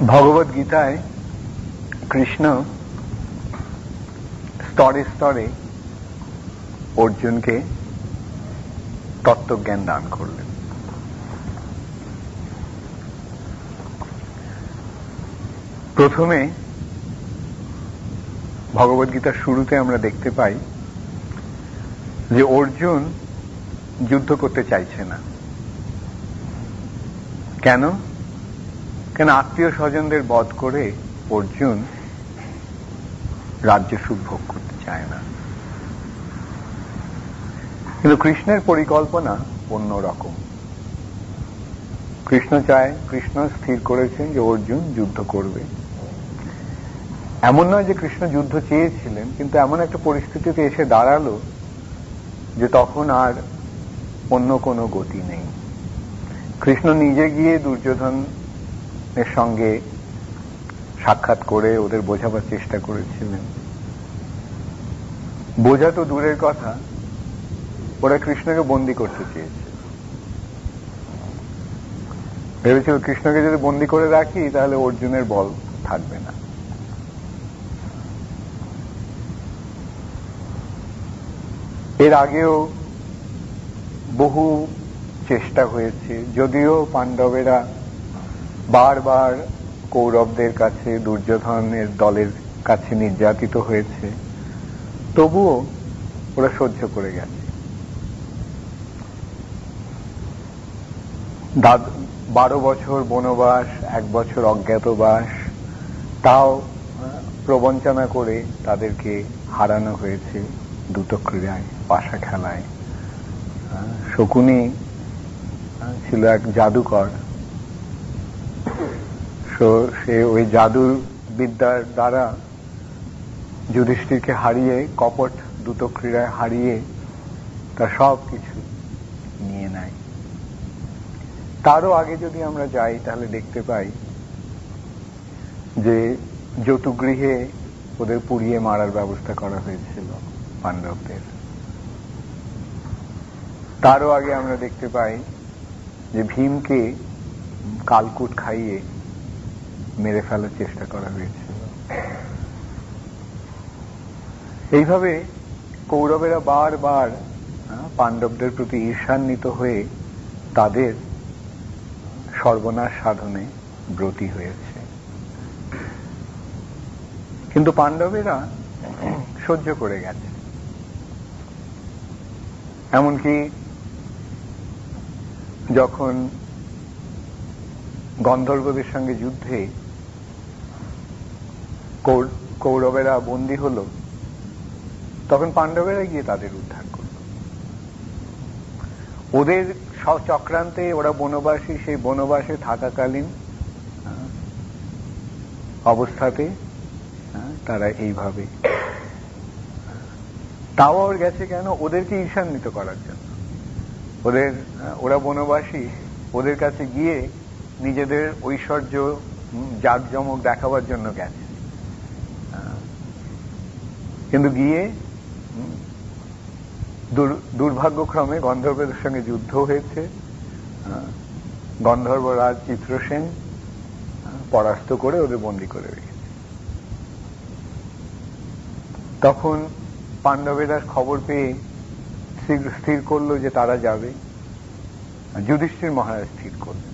ভগবদ গীতায় কৃষ্ণ স্তরে স্তরে অর্জুনকে তত্ত্বজ্ঞান দান করলেন। প্রথমে ভগবদ গীতার শুরুতে আমরা দেখতে পাই যে অর্জুন যুদ্ধ করতে চাইছে না। কেন? কেন আত্মীয় স্বজনদের বধ করে অর্জুন রাজ্য সুখ ভোগ করতে চায় না। কিন্তু কৃষ্ণের পরিকল্পনা অন্যরকম। কৃষ্ণ স্থির করেছেন যে অর্জুন যুদ্ধ করবে। এমন নয় যে কৃষ্ণ যুদ্ধ চেয়েছিলেন, কিন্তু এমন একটা পরিস্থিতিতে এসে দাঁড়ালো যে তখন আর অন্য কোনো গতি নেই। কৃষ্ণ নিজে গিয়ে দুর্যোধনের সঙ্গে সাক্ষাৎ করে ওদের বোঝাবার চেষ্টা করেছিলেন। বোঝা তো দূরের কথা, ওরা কৃষ্ণকে বন্দী করতে চেয়েছে। ভেবেছিল কৃষ্ণকে যদি বন্দী করে রাখি তাহলে অর্জুনের বল থাকবে না। এর আগেও বহু চেষ্টা হয়েছে, যদিও পাণ্ডবেরা বারবার কৌরবদের কাছে, দুর্যোধনের দলের কাছে নির্যাতিত হয়েছে, তবুও ওরা সহ্য করে গেছে। 12 বছর বনবাস, 1 বছর অজ্ঞাতবাস, তাও প্রবঞ্চনা করে তাদেরকে হারানো হয়েছে দ্রুত ক্রীড়ায়, পাশা খেলায়। শকুনি ছিল এক জাদুকর, সে ওই জাদুর বিদ্যার দ্বারা যুধিষ্ঠিরকে হারিয়ে, কপট দ্রুত ক্রীড়ায় হারিয়ে তার সব কিছু নিয়ে নেয়। তারও আগে যদি আমরা যাই তাহলে দেখতে পাই যে জতুগৃহে ওদের পুড়িয়ে মারার ব্যবস্থা করা হয়েছিল পাণ্ডবদের। তারও আগে আমরা দেখতে পাই যে ভীমকে কালকুট খাইয়ে মেরে ফেলার চেষ্টা করা হয়েছিল। এইভাবে কৌরবেরা বারবার পাণ্ডবদের প্রতি ঈর্ষান্বিত হয়ে তাদের সর্বনাশ সাধনে ব্রতী হয়েছে। কিন্তু পাণ্ডবেরা সহ্য করে গেছে। এমনকি যখন গন্ধর্বদের সঙ্গে যুদ্ধে কৌরবেরা বন্দী হল, তখন পাণ্ডবেরা গিয়ে তাদের উদ্ধার করল। ওদের চক্রান্তে ওরা বনবাসী, সেই বনবাসে থাকাকালীন অবস্থাতে তারা এইভাবে, তাও ওর গেছে কেন? ওদেরকে ঈর্ষান্বিত করার জন্য। ওরা বনবাসী, ওদের কাছে গিয়ে নিজেদের ঐশ্বর্য জাঁকজমক দেখাবার জন্য গেছে। কিন্তু গিয়ে দুর্ভাগ্যক্রমে গন্ধর্বদের সঙ্গে যুদ্ধ হয়েছে। গন্ধর্বরাজ চিত্রসেন পরাস্ত করে ওদের বন্দী করে রেখেছে। তখন পাণ্ডবেরা খবর পেয়ে স্থির করলো যে তারা যাবে। যুধিষ্ঠির মহারাজ স্থির করলেন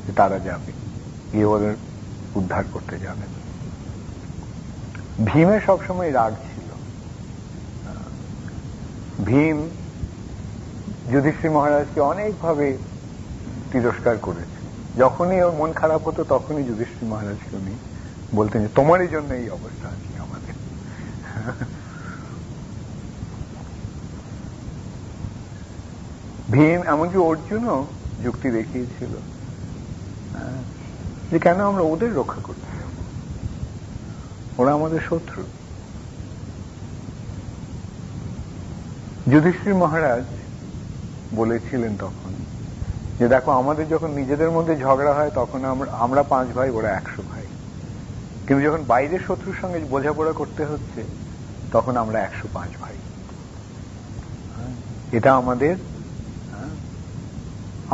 যে তারা যাবে, গিয়ে ওদের উদ্ধার করতে যাবেন। ভীমের সবসময় রাগ ছিল। ভীম যুধিষ্ঠির মহারাজকে অনেকভাবে তিরস্কার করেছে। যখনই ওর মন খারাপ হতো তখনই যুধিষ্ঠির মহারাজকে উনি বলতেন যে তোমারই জন্য এই অবস্থা আছে আমাদের। ভীম, এমনকি অর্জুনও যুক্তি দেখিয়েছিল যে কেন আমরা ওদের রক্ষা করতে যাব, ওরা আমাদের শত্রু। যুধিষ্ঠির মহারাজ বলেছিলেন তখন যে দেখো, আমাদের যখন নিজেদের মধ্যে ঝগড়া হয় তখন আমরা 5 ভাই, ওরা 100 ভাই। কিন্তু যখন বাইরের শত্রুর সঙ্গে বোঝাপড়া করতে হচ্ছে তখন আমরা 105 ভাই। এটা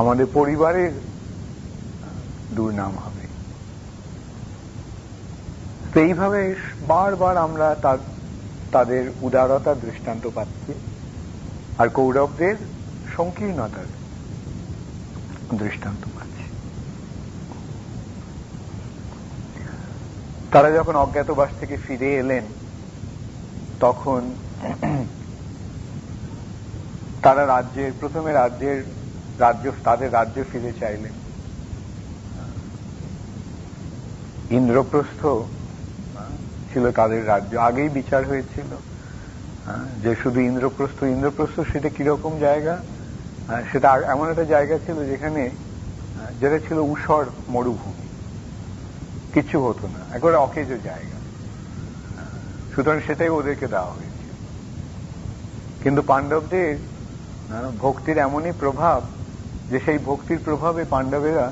আমাদের পরিবারের দুর্নাম হবে। তো এইভাবে বারবার আমরা তাদের উদারতার দৃষ্টান্ত পাচ্ছি, আর কৌরবদের সংকীর্ণতার দৃষ্টান্ত পাচ্ছি। তারা যখন অজ্ঞাতবাস থেকে ফিরে এলেন, তখন তারা প্রথমে তাদের রাজ্য ফিরে চাইলেন। ইন্দ্রপ্রস্থ ছিল তাদের রাজ্য। আগেই বিচার হয়েছিল যে শুধু ইন্দ্রপ্রস্থ সেটা কিরকম জায়গা, সেটা এমন একটা জায়গা ছিল যেটা ছিল ঊষর মরুভূমি, কিচ্ছু হতো না, একেবারে অকেজো জায়গা। সুতরাং সেটাই ওদেরকে দেওয়া হয়েছিল। কিন্তু পাণ্ডবদের ভক্তির এমনই প্রভাব যে সেই ভক্তির প্রভাবে পাণ্ডবেরা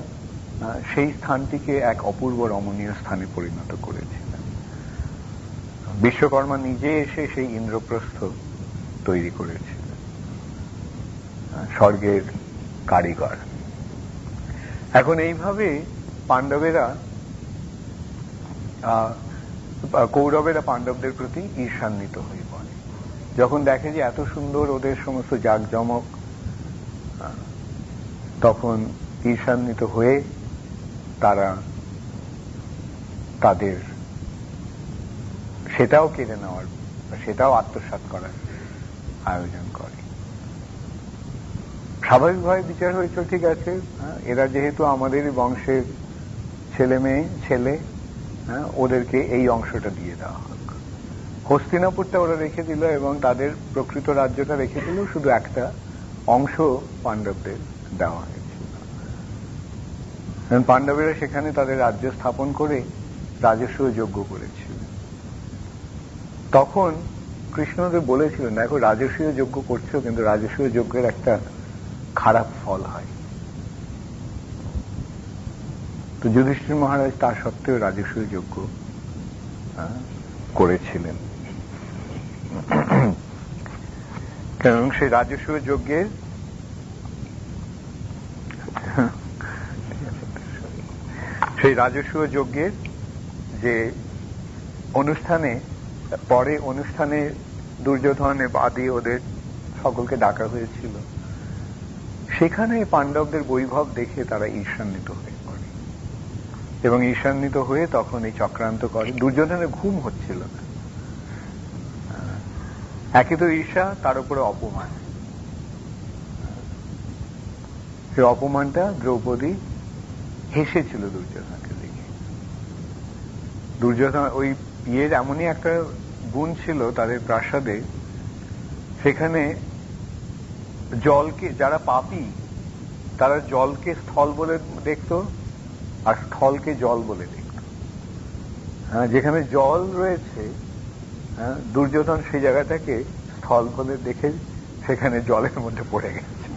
সেই স্থানটিকে এক অপূর্ব রমণীয় স্থানে পরিণত করেছিলেন। বিশ্বকর্মা নিজে এসে সেই ইন্দ্রপ্রস্থ তৈরি করেছিলেন, স্বর্গের কারিগর। এখন এইভাবে কৌরবেরা পাণ্ডবদের প্রতি ঈর্ষান্বিত হয়ে পড়ে। যখন দেখে যে এত সুন্দর ওদের সমস্ত জাঁকজমক, তখন ঈর্ষান্বিত হয়ে তারা তাদের সেটাও কেড়ে নেওয়ার, সেটাও আত্মসাৎ করার আয়োজন করে। স্বাভাবিকভাবে বিচার হয়েছিল, ঠিক আছে, এরা যেহেতু আমাদের বংশের ছেলে, ওদেরকে এই অংশটা দিয়ে দেওয়া হোক। হস্তিনাপুরটা ওরা রেখে দিল এবং তাদের প্রকৃত রাজ্যটা রেখে দিল, শুধু একটা অংশ পাণ্ডবদের দেওয়া হয়েছিল। পাণ্ডবেরা সেখানে তাদের রাজ্য স্থাপন করে রাজস্ব যজ্ঞ করেছিল। তখন কৃষ্ণদেব বলেছিলেন, দেখো রাজস্বীয় যজ্ঞ করছো, কিন্তু রাজস্বীয় যজ্ঞের একটা খারাপ ফল হয়। তো যুধিষ্ঠির মহারাজ তা সত্ত্বেও রাজস্বীয় যজ্ঞ করেছিলেন। কারণ সেই রাজস্বীয় যজ্ঞের যে অনুষ্ঠানে দুর্যোধন আদি ওদের সকলকে ডাকা হয়েছিল, সেখানে পাণ্ডবদের বৈভব দেখে তারা ঈর্ষান্বিত হয়ে পড়ে এবং ঈর্ষান্বিত হয়ে তখন এই চক্রান্ত করে। দুর্যোধনের ঘুম হচ্ছিল না, একে তো ঈর্ষা, তার উপরে অপমান। সেই অপমানটা দ্রৌপদী হেসেছিল দুর্যোধনকে দেখে। দুর্যোধন ওই এমনই একটা গুণ ছিল তাদের প্রাসাদে, সেখানে জলকে, যারা পাপী তারা জলকে স্থল বলে দেখত আর স্থলকে জল বলে দেখত। যেখানে জল রয়েছে, দুর্যোধন সেই জায়গাটাকে স্থল বলে দেখে সেখানে জলের মধ্যে পড়ে গেছে।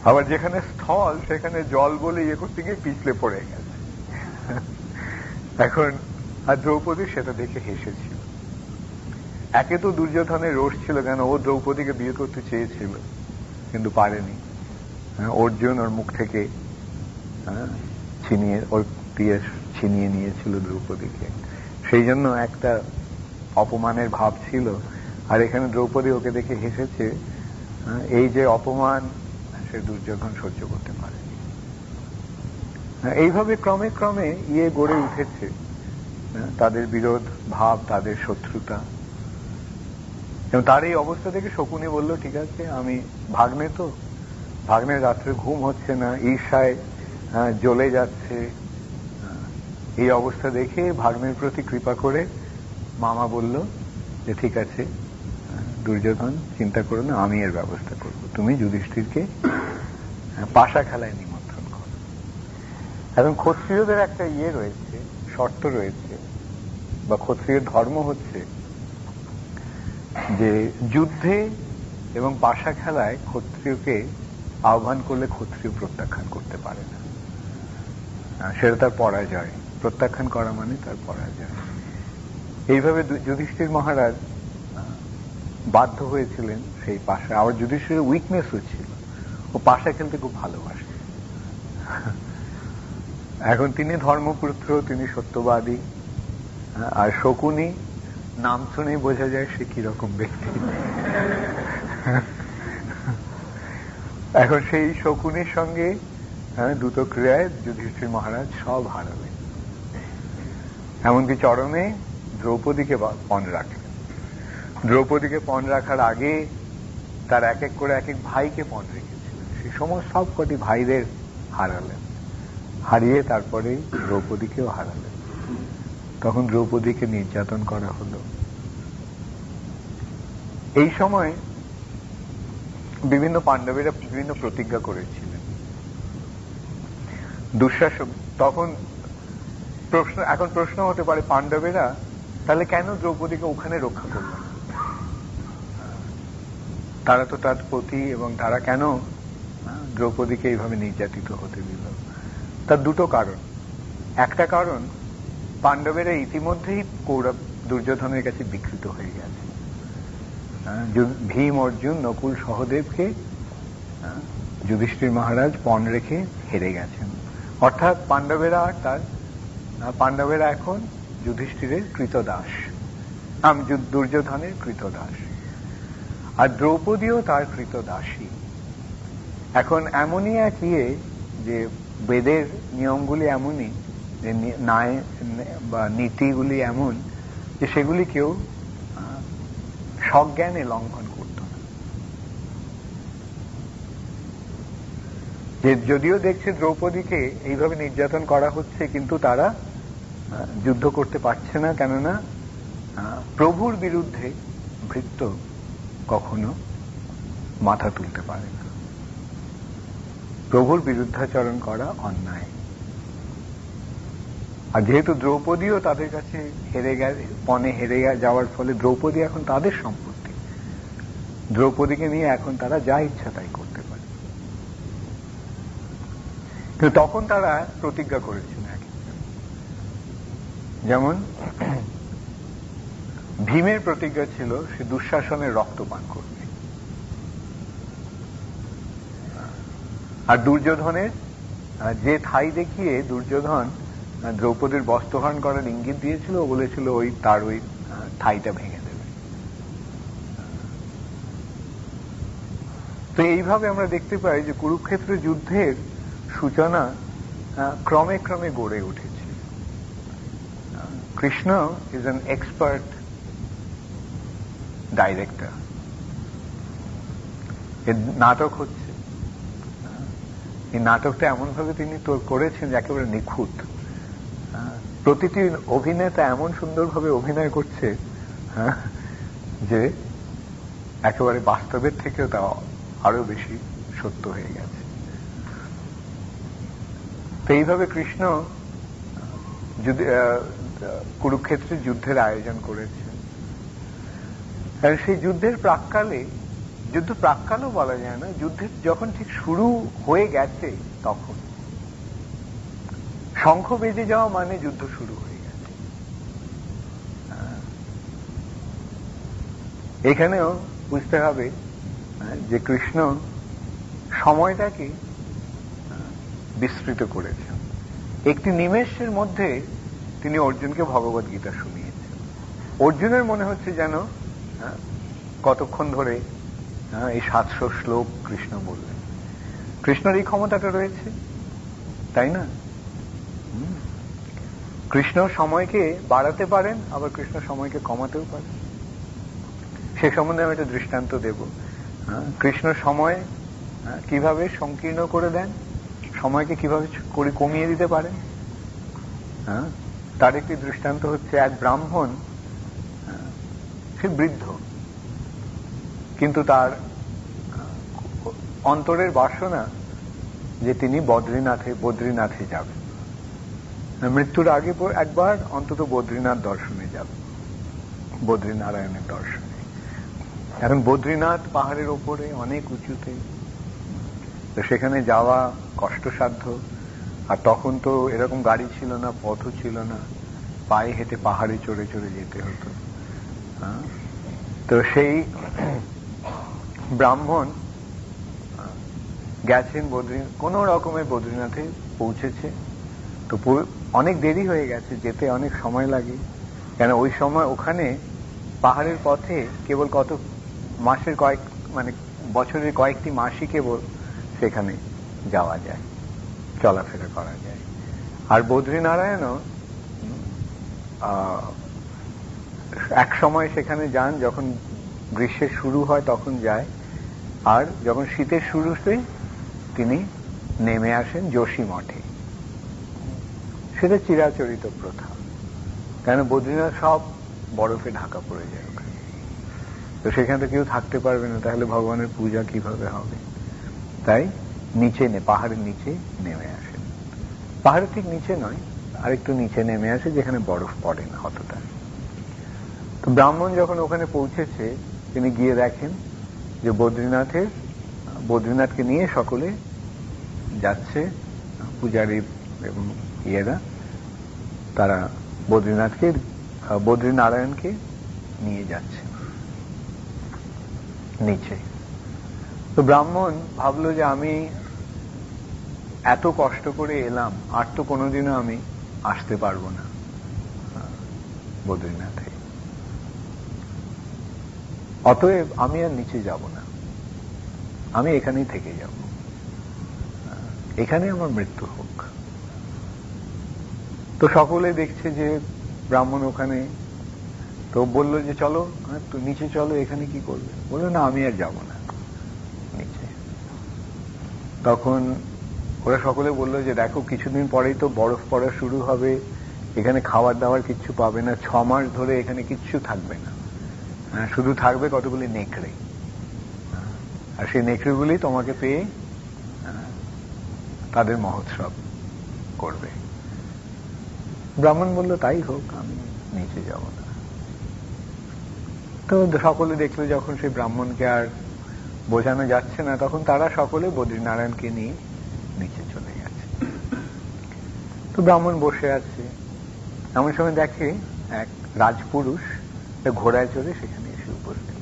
আবার যেখানে স্থল সেখানে জল বলে ইয়ে করতে গিয়ে পিছলে পড়ে গেছে। এখন আর দ্রৌপদী সেটা দেখে হেসেছিল। একে তো দুর্যোধনের রোষ ছিল, কেন ও দ্রৌপদীকে বিয়ে করতে চেয়েছিল কিন্তু পারেনি। অর্জুন ওর মুখ থেকে ছিনিয়ে নিয়েছিল দ্রৌপদীকে, সেই জন্য একটা অপমানের ভাব ছিল। আর এখানে দ্রৌপদী ওকে দেখে হেসেছে। এই যে অপমান, সে দুর্যোধন সহ্য করতে পারেনি। এইভাবে ক্রমে ক্রমে গড়ে উঠেছে তাদের বিরোধ ভাব, তাদের শত্রুতা। এবং তার এই অবস্থা থেকে শকুনি বলল, ঠিক আছে, আমি ভাগ্নের রাত্রে ঘুম হচ্ছে না, ঈর্ষায় জ্বলে যাচ্ছে। এই অবস্থা দেখে ভাগ্নের প্রতি কৃপা করে মামা বলল যে ঠিক আছে দুর্যোধন, চিন্তা করো না, আমি এর ব্যবস্থা করব, তুমি যুধিষ্ঠিরকে পাশা খেলায় নিমন্ত্রণ করো। এবং ক্ষত্রিয়দের একটা রয়েছে, শর্ত রয়েছে, বা ক্ষত্রিয়ের ধর্ম হচ্ছে যে যুদ্ধে এবং পাশা খেলায় ক্ষত্রিয়কে আহ্বান করলে ক্ষত্রিয় প্রত্যাখ্যান করতে পারে না, সেটা তার পরাজয়। প্রত্যাখ্যান করা মানে তার পরাজয়। এইভাবে যুধিষ্ঠির মহারাজ বাধ্য হয়েছিলেন সেই পাশা। আবার যুধিষ্ঠিরের উইকনেসও ছিল, ও পাশা খেলতে খুব ভালোবাসে। এখন তিনি ধর্মপুত্র, তিনি সত্যবাদী, আর শকুনি নাম শুনেই বোঝা যায় সে কিরকম ব্যক্তি। এখন সেই শকুনির সঙ্গে দুটো ক্রিয়ায় যুধিষ্ঠির মহারাজ সব হারাবেন। এমনকি চরমে দ্রৌপদীকে পণ রাখলেন। দ্রৌপদীকে পণ রাখার আগে তার এক এক করে এক এক ভাইকে পণ রেখেছিলেন। সেই সমস্ত সবকটি ভাইদের হারালেন, হারিয়ে তারপরে দ্রৌপদীকেও হারালেন। তখন দ্রৌপদীকে নির্যাতন করা হলো। এই সময় বিভিন্ন পাণ্ডবেরা বিভিন্ন প্রতিজ্ঞা করেছিলেন। দুঃশাসন তখন এখন প্রশ্ন হতে পারে, পাণ্ডবেরা তাহলে কেন দ্রৌপদীকে ওখানে রক্ষা করলেন? তারা তো তার পতি, এবং তারা কেন দ্রৌপদীকে এইভাবে নির্যাতিত হতে দিল? তার দুটো কারণ। একটা কারণ, পাণ্ডবেরা ইতিমধ্যেই কৌরব দুর্যোধনের কাছে বিকৃত হয়ে গেছে। ভীম, অর্জুন, নকুল, সহদেবকে যুধিষ্ঠির মহারাজ পণ রেখে হেরে গেছেন। অর্থাৎ পাণ্ডবেরা এখন যুধিষ্ঠিরের কৃতদাস, দুর্যোধনের কৃতদাস, আর দ্রৌপদীও তার কৃতদাসী। এখন এমনই এক যে বেদের নিয়মগুলি এমনই, যে ন্যায় বা নীতিগুলি এমন যে সেগুলি কেউ সজ্ঞানে লঙ্ঘন করত না। যে যদিও দেখছে দ্রৌপদীকে এইভাবে নির্যাতন করা হচ্ছে, কিন্তু তারা যুদ্ধ করতে পারছে না, কেননা প্রভুর বিরুদ্ধে ভৃত্য কখনো মাথা তুলতে পারে না। প্রভুর বিরুদ্ধাচরণ করা অন্যায়। আর যেহেতু দ্রৌপদীও তাদের কাছে পণে হেরে যাওয়ার ফলে দ্রৌপদী এখন তাদের সম্পত্তি। দ্রৌপদীকে নিয়ে এখন তারা যা ইচ্ছা তাই করতে পারে। কিন্তু তখন তারা প্রতিজ্ঞা করেছেন যেমন ভীমের প্রতিজ্ঞা ছিল সে দুঃশাসনের রক্ত পান করবে, আর দুর্যোধনের যে ঠাই দেখিয়ে দুর্যোধন দ্রৌপদীর বস্ত্রহরণ করার ইঙ্গিত দিয়েছিল, ও বলেছিল তার ওই ঠাইটা ভেঙে দেবে। তো এইভাবে আমরা দেখতে পাই যে কুরুক্ষেত্র যুদ্ধের সূচনা ক্রমে ক্রমে গড়ে উঠেছে। Krishna is an expert director. এর নাটক হচ্ছে, এই নাটকটা এমন ভাবে তিনি করেছেন যে একেবারে নিখুঁত। প্রতিটি অভিনেতা এমন সুন্দরভাবে অভিনয় করছে যে একেবারে বাস্তবের থেকেও তা আরো বেশি সত্য হয়ে গেছে। তো এইভাবে কৃষ্ণ কুরুক্ষেত্রের যুদ্ধের আয়োজন করেছে। সেই যুদ্ধের প্রাক্কালে, যুদ্ধ প্রাক্কালও বলা যায় না, যুদ্ধের যখন ঠিক শুরু হয়ে গেছে তখন শঙ্খ বেজে যাওয়া মানে যুদ্ধ শুরু হয়ে গেছে। এখানেও বুঝতে হবে যে কৃষ্ণ সময়টাকে বিস্তৃত করেছেন। একটি নিমেষের মধ্যে তিনি অর্জুনকে ভগবত গীতা শুনিয়েছেন। অর্জুনের মনে হচ্ছে যেন কতক্ষণ ধরে এই 700 শ্লোক কৃষ্ণ বললেন। কৃষ্ণের এই ক্ষমতাটা রয়েছে, তাই না? কৃষ্ণ সময়কে বাড়াতে পারেন, আবার কৃষ্ণ সময়কে কমাতেও পারেন। সে সম্বন্ধে আমি একটা দৃষ্টান্ত দেব। কৃষ্ণ সময় কিভাবে সংকীর্ণ করে দেন, সময়কে কিভাবে করে কমিয়ে দিতে পারেন। তার একটি দৃষ্টান্ত হচ্ছে এক ব্রাহ্মণ, সে বৃদ্ধ, কিন্তু তার অন্তরের বাসনা যে তিনি বদ্রীনাথে যাবেন, মৃত্যুর আগে একবার অন্তত বদ্রীনাথ দর্শনে যাবেন, বদ্রীনারায়ণের দর্শনে। এখন বদ্রীনাথ পাহাড়ের ওপরে অনেক উঁচুতে, তো সেখানে যাওয়া কষ্টসাধ্য। আর তখন তো এরকম গাড়ি ছিল না, পথও ছিল না, পায়ে হেঁটে পাহাড়ে চড়ে চড়ে যেতে হতো। তো সেই ব্রাহ্মণ গেছেন কোন রকমের বদ্রীনাথে পৌঁছেছে, তো অনেক দেরি হয়ে গেছে, যেতে অনেক সময় লাগে, কেন ওই সময় ওখানে পাহাড়ের পথে কেবল কত মাসের মানে বছরের কয়েকটি মাসই কেবল সেখানে যাওয়া যায়, চলাফেরা করা যায়। আর বদ্রীনারায়ণও এক সময় সেখানে যান, যখন গ্রীষ্মের শুরু হয় তখন যায়, আর যখন শীতের শুরুতে তিনি নেমে আসেন যোশী মঠে। সেটা চিরাচরিত প্রথা, কেন বদ্রীনাথ সব বরফে ঢাকা পড়ে যায় ওখানে, তো সেখানে তো কেউ থাকতে পারবে না, তাহলে ভগবানের পূজা কিভাবে হবে? তাই নিচে পাহাড়ের নিচে নেমে আসেন, পাহাড়ের ঠিক নিচে নয়, আরেকটু নিচে নেমে আসে যেখানে বরফ পড়ে না অতটা। তো ব্রাহ্মণ যখন ওখানে পৌঁছেছে, তিনি গিয়ে দেখেন যে বদ্রীনাথকে নিয়ে সকলে যাচ্ছে, পূজারী এবং ইয়েরা, তারা বদ্রীনারায়ণকে নিয়ে যাচ্ছে নিচে। তো ব্রাহ্মণ ভাবলো যে আমি এত কষ্ট করে এলাম, আর তো কোনোদিনও আমি আসতে পারবো না বদ্রীনাথে, অতএব আমি আর নিচে যাব না, আমি এখানেই থেকে যাব, এখানে আমার মৃত্যু হোক। তো সকলে দেখছে যে ব্রাহ্মণ ওখানে, তো বললো যে চলো, তো নিচে চলো, এখানে কি করবে? বললো না, আমি আর যাব না নিচে। তখন ওরা সকলে বললো যে দেখো, কিছুদিন পরেই তো বরফ পড়া শুরু হবে, এখানে খাবার দাবার কিচ্ছু পাবে না, 6 মাস ধরে এখানে কিচ্ছু থাকবে না, শুধু থাকবে কতগুলি নেকড়ে, আর সেই নেকড়েগুলি তোমাকে পেয়ে তাদের মহোৎসব করবে। ব্রাহ্মণ বলল তাই হোক, আমি নিচে যাব না। তো সকলে দেখলো যখন সেই ব্রাহ্মণকে আর বোঝানো যাচ্ছে না, তখন তারা সকলে বদ্রীনারায়ণকে নিয়ে নিচে চলে গেছে। তো ব্রাহ্মণ বসে আছে, এমন সময় দেখে এক রাজপুরুষ ঘোড়ায় চড়ে সেখানে এসে উপস্থিত।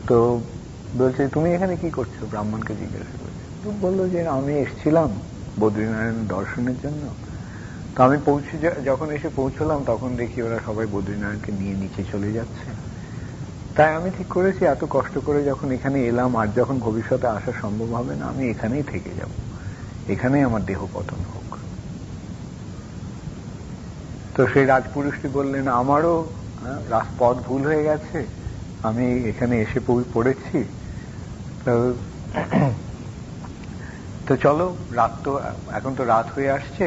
তো বলছে, তুমি এখানে কি করছো? ব্রাহ্মণকে জিজ্ঞাসা করছে। তো বললো যে আমি এসেছিলাম বদ্রীনারায়ণ দর্শনের জন্য, তো আমি যখন এসে পৌঁছলাম তখন দেখি ওরা সবাই বদ্রীনারায়ণকে নিয়ে নিচে চলে যাচ্ছে, তাই আমি ঠিক করেছি এত কষ্ট করে যখন এখানে এলাম, আর যখন ভবিষ্যতে আসা সম্ভব হবে না, আমি এখানেই থেকে যাব, এখানেই আমার দেহ পতন হোক। তো সেই রাজপুরুষটি বললেন, আমারও পথ ভুল হয়ে গেছে, আমি এখানে এসে পড়েছি, তো চলো, এখন তো রাত হয়ে আসছে,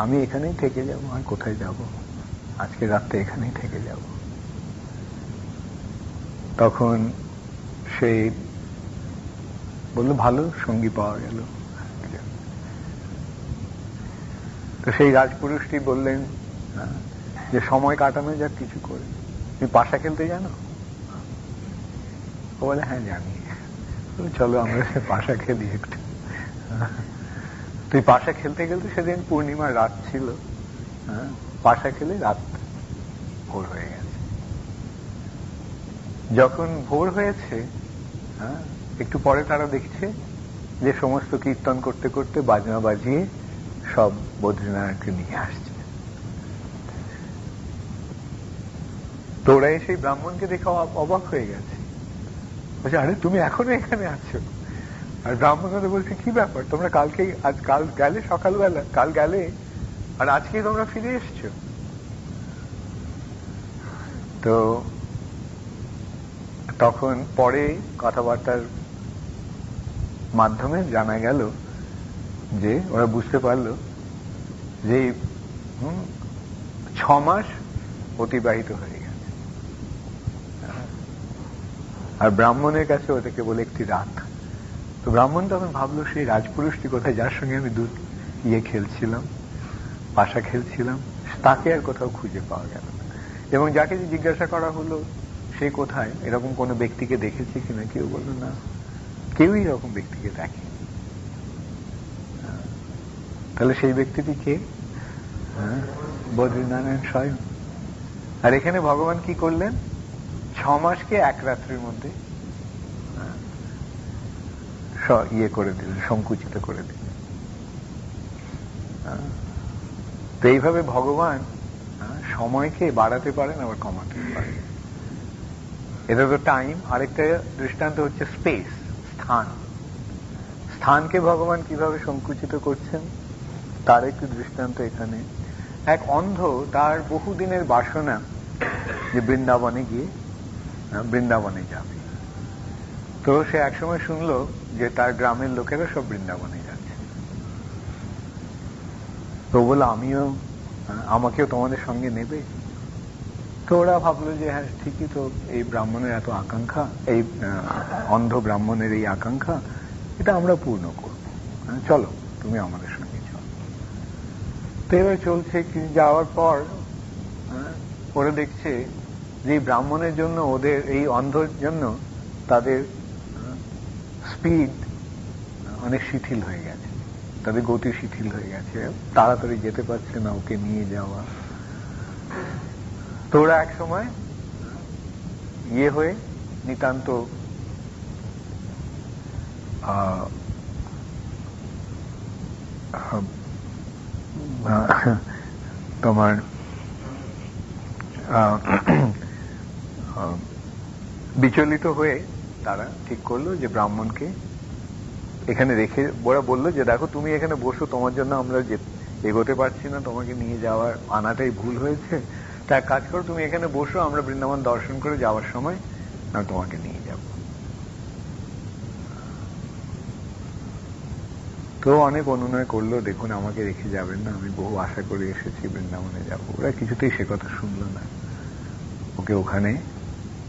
আমি এখানেই থেকে যাব, আর কোথায় যাব, আজকে রাতটা এখানেই থেকে যাব। তখন সেই বলল, ভালো সঙ্গী পাওয়া গেল। তো সেই রাজপুরুষটি বললেন যে সময় কাটানো যাক কিছু করে, তুমি পাশা খেলতে জানো? ও বলে, হ্যাঁ জানি। চলো আমরা পাশা খেলি একটু। তুই পাশা খেলতে খেলতে, সেদিন পূর্ণিমার রাত ছিল, পাশা খেলে রাত ভোর হয়ে গেছে। যখন ভোর হয়েছে, একটু পরে তারা দেখছে যে সমস্ত কীর্তন করতে করতে, বাজনা বাজিয়ে সব বদ্রীনারায়ণকে নিয়ে আসছে। তো ওরা সেই ব্রাহ্মণকে দেখে অবাক হয়ে গেছে, বলছে, আরে তুমি এখনো এখানে আছো? আর ব্রাহ্মণরা বলছে, কি ব্যাপার, তোমরা কাল গেলে, সকালবেলা কাল গেলে, আর আজকে তোমরা ফিরে এসছো? তো তখন পরে কথাবার্তার মাধ্যমে জানা গেল যে ওরা বুঝতে পারল যে 6 মাস অতিবাহিত হয়ে গেছে, আর ব্রাহ্মণের কাছে ওটা কেবল একটি রাত। তো ব্রাহ্মণ তখন ভাবলো, সেই রাজপুরুষটি কোথায়, যার সঙ্গে আমি খেলছিলাম, পাশা খেলছিলাম, তাকে আর কোথাও খুঁজে পাওয়া গেল না। এবং যাকে জিজ্ঞাসা করা হলো সে কোথায়, এরকম কোনো ব্যক্তিকে দেখেছে কিনা, কেউ বলল না, কেউই এরকম ব্যক্তিকে দেখে। তাহলে সেই ব্যক্তিটি কে? বদ্রীনারায়ণ স্বয়ং। আর এখানে ভগবান কি করলেন? 6 মাসকে 1 রাত্রির মধ্যে করে দিলেন, সংকুচিত করে দিলেন। তো এইভাবে ভগবান সময়কে বাড়াতে পারেন আবার কমাতে পারেন। এটা তো টাইম। আরেকটা দৃষ্টান্ত হচ্ছে স্পেস, স্থান। স্থানকে ভগবান কিভাবে সংকুচিত করছেন তার একটি দৃষ্টান্ত এখানে। এক অন্ধ, তার বহুদিনের বাসনা যে বৃন্দাবনে গিয়ে বৃন্দাবনে যাবে। তো সে একসময় শুনলো যে তার গ্রামের লোকেরা সব বৃন্দাবনে যাচ্ছে। তো বললো আমাকেও তোমাদের সঙ্গে নেবে? তো ওরা ভাবলো যে হ্যাঁ ঠিকই তো, এই ব্রাহ্মণের এত আকাঙ্ক্ষা, এই অন্ধ ব্রাহ্মণের এই আকাঙ্ক্ষা, এটা আমরা পূর্ণ করবো, চলো তুমি আমাদের সঙ্গে চলো। তো এবার চলছে, যাওয়ার পর ওরা দেখছে যে ব্রাহ্মণের জন্য, ওদের এই অন্ধর জন্য তাদের স্পিড অনেক শিথিল হয়ে গেছে, তাদের গতি শিথিল হয়ে গেছে, তাড়াতাড়ি যেতে পারছে না ওকে নিয়ে যাওয়া। তো ওরা এক সময় হয়ে নিতান্ত তোমার বিচলিত হয়ে তারা ঠিক করলো যে ব্রাহ্মণকে এখানে রেখে, ওরা বললো যে দেখো তুমি এখানে বসো, তোমার জন্য আমরা এগোতে পারছি না, তোমাকে নিয়ে যাওয়ার আনাটাই ভুল হয়েছে, তা এক কাজ করো তুমি এখানে বসো, আমরা বৃন্দাবন দর্শন করে যাওয়ার সময় আমি তোমাকে নিয়ে যাব। তো অনেক অনুনয় করলো, দেখুন আমাকে রেখে যাবেন না, আমি বহু আশা করে এসেছি বৃন্দাবনে যাবো। ওরা কিছুতেই সে কথা শুনলো না, ওকে ওখানে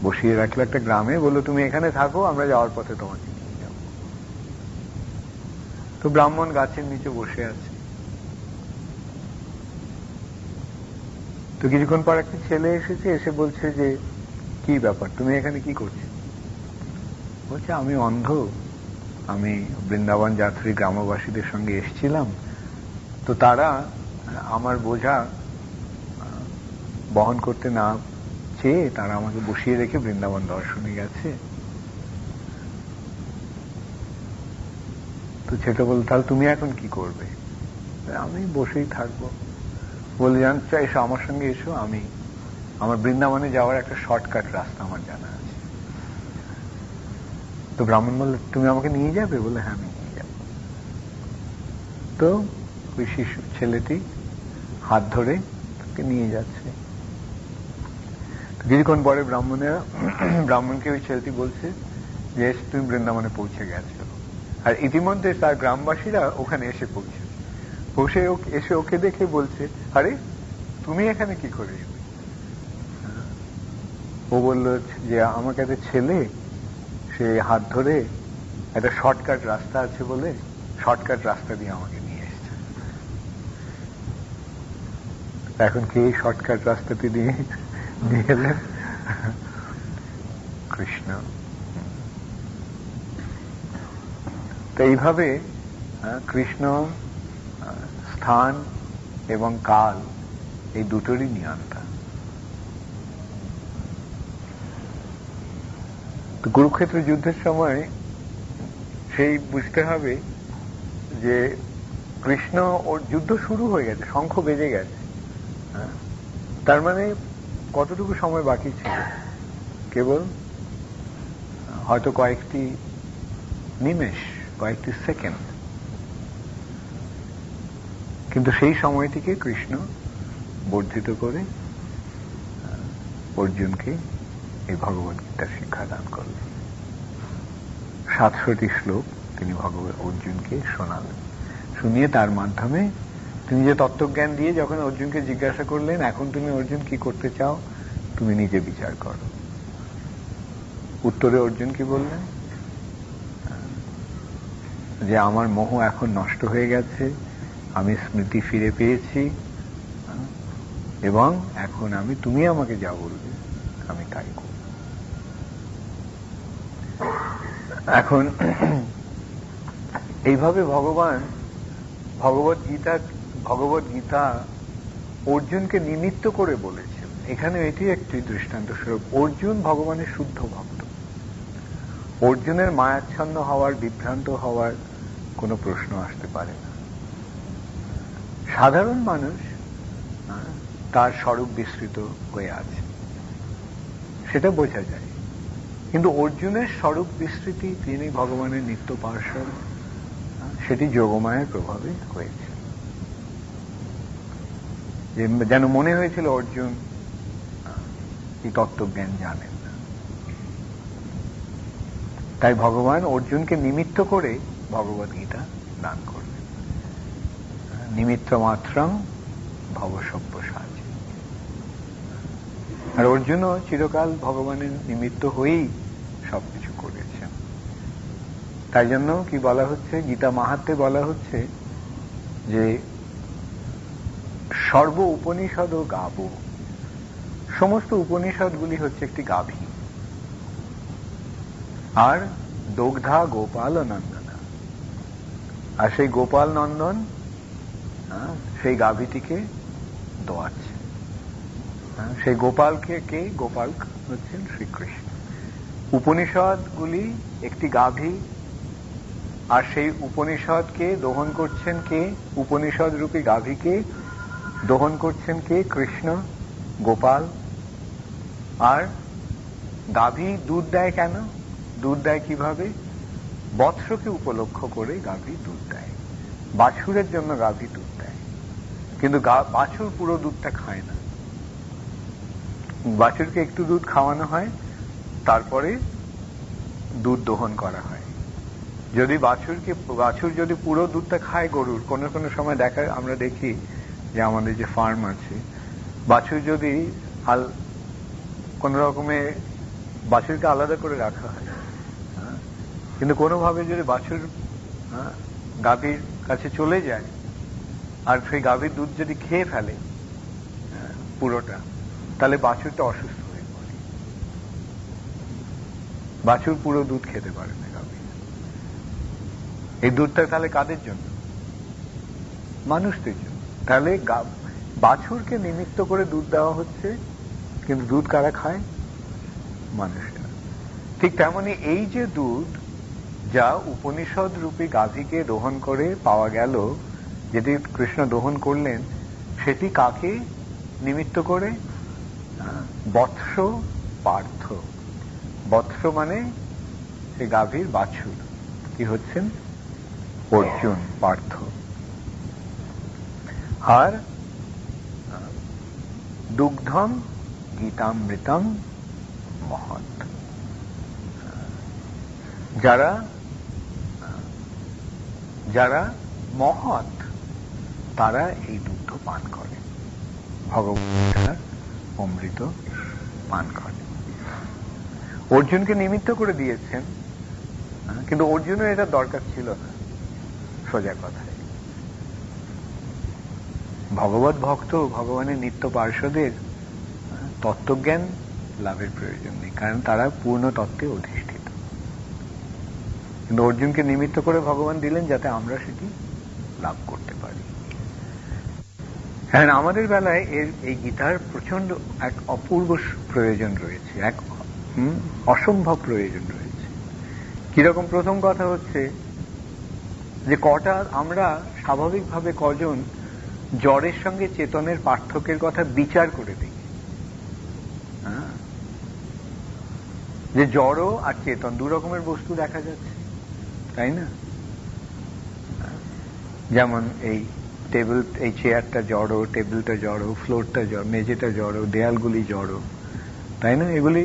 বসিয়ে রাখলো একটা গ্রামে, বললো তুমি এখানে থাকো, আমরা যাওয়ার পথে তোমাকে নিয়ে যাব। তো ব্রাহ্মণ গাছের নিচে বসে আছে। তো কিছুক্ষণ পর একটা ছেলে এসেছে, এসে বলছে যে কি ব্যাপার, তুমি এখানে কি করছো? বলছে আমি অন্ধ, আমি বৃন্দাবন যাত্রী গ্রামবাসীদের সঙ্গে এসেছিলাম, তো তারা আমার বোঝা বহন করতে না চেয়ে তারা আমাকে বসিয়ে রেখে বৃন্দাবন দর্শনে গেছে। তো ছেলেটা বলল তাহলে তুমি এখন কি করবে? আমি বসেই থাকবো। বলে জানতে চাই, এসো আমার সঙ্গে এসো, আমার বৃন্দাবনে যাওয়ার একটা শর্টকাট রাস্তা আমার জানা আছে। তো ব্রাহ্মণ বলল তুমি আমাকে নিয়ে যাবে? বলে হ্যাঁ আমি নিয়ে যাব। তো ওই শিশু ছেলেটি হাত ধরে তাকে নিয়ে যাচ্ছে। কিছুক্ষণ পরে ব্রাহ্মণকে ওই ছেলেটি বলছে যে তুমি বৃন্দাবনে পৌঁছে গেছো। আর ইতিমধ্যে তার গ্রামবাসীরা ওখানে এসে এসে ওকে দেখে বলছে আরে তুমি এখানে কি করে এলে? ও বলল যে আমাকে একটা ছেলে, সে হাত ধরে একটা শর্টকাট রাস্তা আছে বলে শর্টকাট রাস্তা দিয়ে আমাকে নিয়ে এসছে। এখন কি এই শর্টকাট রাস্তাটি দিয়ে এলেন? কৃষ্ণ। তো এইভাবে কৃষ্ণ স্থান এবং কাল এই দুটোরই নিয়ন্তা। তো কুরুক্ষেত্র যুদ্ধের সময় সেই বুঝতে হবে যে কৃষ্ণ, ওর যুদ্ধ শুরু হয়ে গেছে, শঙ্খ বেজে গেছে, তার মানে কতটুকু সময় বাকি ছিল? কেবল হয়তো কয়েকটি নিমেষ, কয়েকটি সেকেন্ড। কিন্তু সেই সময়টিকে কৃষ্ণ বর্ধিত করে অর্জুনকে এই ভগবত গীতার শিক্ষা দান করলেন। 700টি শ্লোক তিনি অর্জুনকে শোনালেন। শুনিয়ে তার মাধ্যমে তিনি যে তত্ত্বজ্ঞান দিয়ে যখন অর্জুনকে জিজ্ঞাসা করলেন এখন তুমি অর্জুন কি করতে চাও, তুমি নিজে বিচার করো। উত্তরে অর্জুন কি বললেন? যে আমার মোহ এখন নষ্ট হয়ে গেছে, আমি স্মৃতি ফিরে পেয়েছি, এবং এখন তুমি আমাকে যা বলবে আমি তাই করব। এখন এইভাবে ভগবত গীতা অর্জুনকে নিমিত্ত করে বলেছেন। এখানে এটি একটি দৃষ্টান্ত স্বরূপ। অর্জুন ভগবানের শুদ্ধ ভক্ত। অর্জুনের মায়াচ্ছন্ন হওয়ার, বিভ্রান্ত হওয়ার কোনো প্রশ্ন আসতে পারে না। সাধারণ মানুষ তার স্বরূপ বিস্তৃত হয়ে আছে, সেটা বোঝা যায়। কিন্তু অর্জুনের স্বরূপ বিস্তৃতি, তিনি ভগবানের নিত্য পার্শ্বদ, সেটি যোগমায়ার প্রভাবে হয়েছে। যেন মনে হয়েছিল অর্জুন এই তত্ত্বজ্ঞান জানেন না, তাই ভগবান অর্জুনকে নিমিত্ত করে ভগবদ গীতা দান করলেন। নিমিত্ত মাত্রং ভবসব্য সাহায্য। আর অর্জুনও চিরকাল ভগবানের নিমিত্ত হয়েই সবকিছু করেছেন। তাই জন্য কি বলা হচ্ছে, গীতা মাহাত্ম্যে বলা হচ্ছে যে সর্ব উপনিষদ ও গাব, সমস্ত উপনিষদগুলি হচ্ছে একটি গাভী, আর দগ্ধা গোপাল নন্দনা, আর সেই গোপাল নন্দন সেই গাভীটিকে দোয়াচ্ছে। সেই গোপালকে কে? গোপাল হচ্ছেন শ্রীকৃষ্ণ। উপনিষদগুলি একটি গাভী, আর সেই উপনিষদকে দহন করছেন কে? উপনিষদ রূপী গাভীকে দহন করছেন কে? কৃষ্ণ, গোপাল। আর গাভী দুধ দেয় কেন? দুধ দেয় কিভাবে? বৎসকে উপলক্ষ করে গাভী দুধ দেয়। বাছুরের জন্য গাভী দুধ দেয়, কিন্তু বাছুর পুরো দুধটা খায় না। বাছুরকে একটু দুধ খাওয়ানো হয়, তারপরে দুধ দহন করা হয়। যদি বাছুর যদি পুরো দুধটা খায় গরুর, কোনো কোনো সময় আমরা দেখি যে আমাদের যে ফার্ম আছে, বাছুর যদি কোন রকমে বাছুরকে আলাদা করে রাখা হয়, কিন্তু কোনোভাবে যদি বাছুর গাভীর কাছে চলে যায় আর সেই গাভীর দুধ যদি খেয়ে ফেলে পুরোটা, তাহলে বাছুরটা অসুস্থ হয়ে পড়ে। বাছুর পুরো দুধ খেতে পারে না গাভী। এই দুধটা তাহলে কাদের জন্য? মানুষদের জন্য। তাহলে বাছুরকে নিমিত্ত করে দুধ দেওয়া হচ্ছে, কিন্তু দুধ কারা খায়? মানুষেরা। ঠিক তেমনি এই যে দুধ, যা উপনিষদ রূপী গাভীকে দহন করে পাওয়া গেল, যেটি কৃষ্ণ দহন করলেন, সেটি কাকে নিমিত্ত করে? বৎস পার্থ। বৎস মানে সেই গাভীর বাছুর, কি হচ্ছেন? অর্জুন, পার্থ। আর দুগ্ধম গীতামৃতম মহৎ, যারা যারা মহৎ, তারা এই দুগ্ধ পান করে, ভগবৎ অমৃত পান করে। অর্জুনকে নিমিত্ত করে দিয়েছেন, কিন্তু অর্জুনের এটা দরকার ছিল না। সোজা কথায় ভগবত ভক্ত, ভগবানের নিত্য পার্শ্বদের তত্ত্বজ্ঞান লাভের প্রয়োজন নেই, কারণ তারা পূর্ণ তত্ত্বে অধিষ্ঠিত। কিন্তু অর্জুনকে নিমিত্ত করে ভগবান দিলেন যাতে আমরা সেটি লাভ করতে পারি। হ্যাঁ, আমাদের বেলায় এই গীতার প্রচন্ড এক অপূর্ব প্রয়োজন রয়েছে, এক অসম্ভব প্রয়োজন রয়েছে। কিরকম? প্রথম কথা হচ্ছে যে আমরা স্বাভাবিকভাবে কজন জড়ের সঙ্গে চেতনের পার্থক্যের কথা বিচার করে দেখি, যে জড় আর চেতন দু রকমের বস্তু দেখা যাচ্ছে, তাই না? যেমন এই টেবিল, এই চেয়ারটা জড়, টেবিলটা জড়, ফ্লোরটা জড়, মেঝেটা জড়, দেয়ালগুলি জড়, তাই না? এগুলি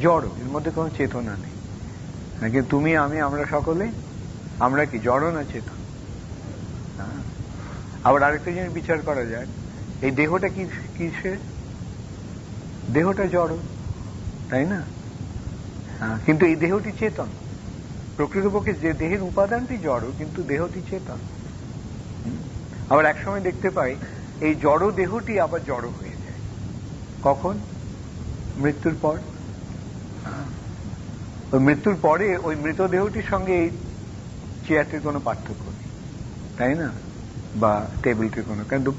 জড়, এর মধ্যে কোনো চেতনা নেই। নাকি তুমি, আমি, আমরা সকলে, আমরা কি জড় না চেতন? আবার আরেকটা জিনিস বিচার করা যায়, এই দেহটা কিসের? দেহটা জড়, তাই না? কিন্তু এই দেহটি চেতন। প্রকৃতপক্ষে যে দেহের উপাদানটি জড়, কিন্তু দেহটি চেতন। আবার একসময় দেখতে পাই এই জড় দেহটি আবার জড় হয়ে যায়। কখন? মৃত্যুর পর। ওই মৃত্যুর পরে ওই মৃতদেহটির সঙ্গে এই চেয়ারটির কোনো পার্থক্য নেই, তাই না? বা টেবিলটির কোনো, কিন্তু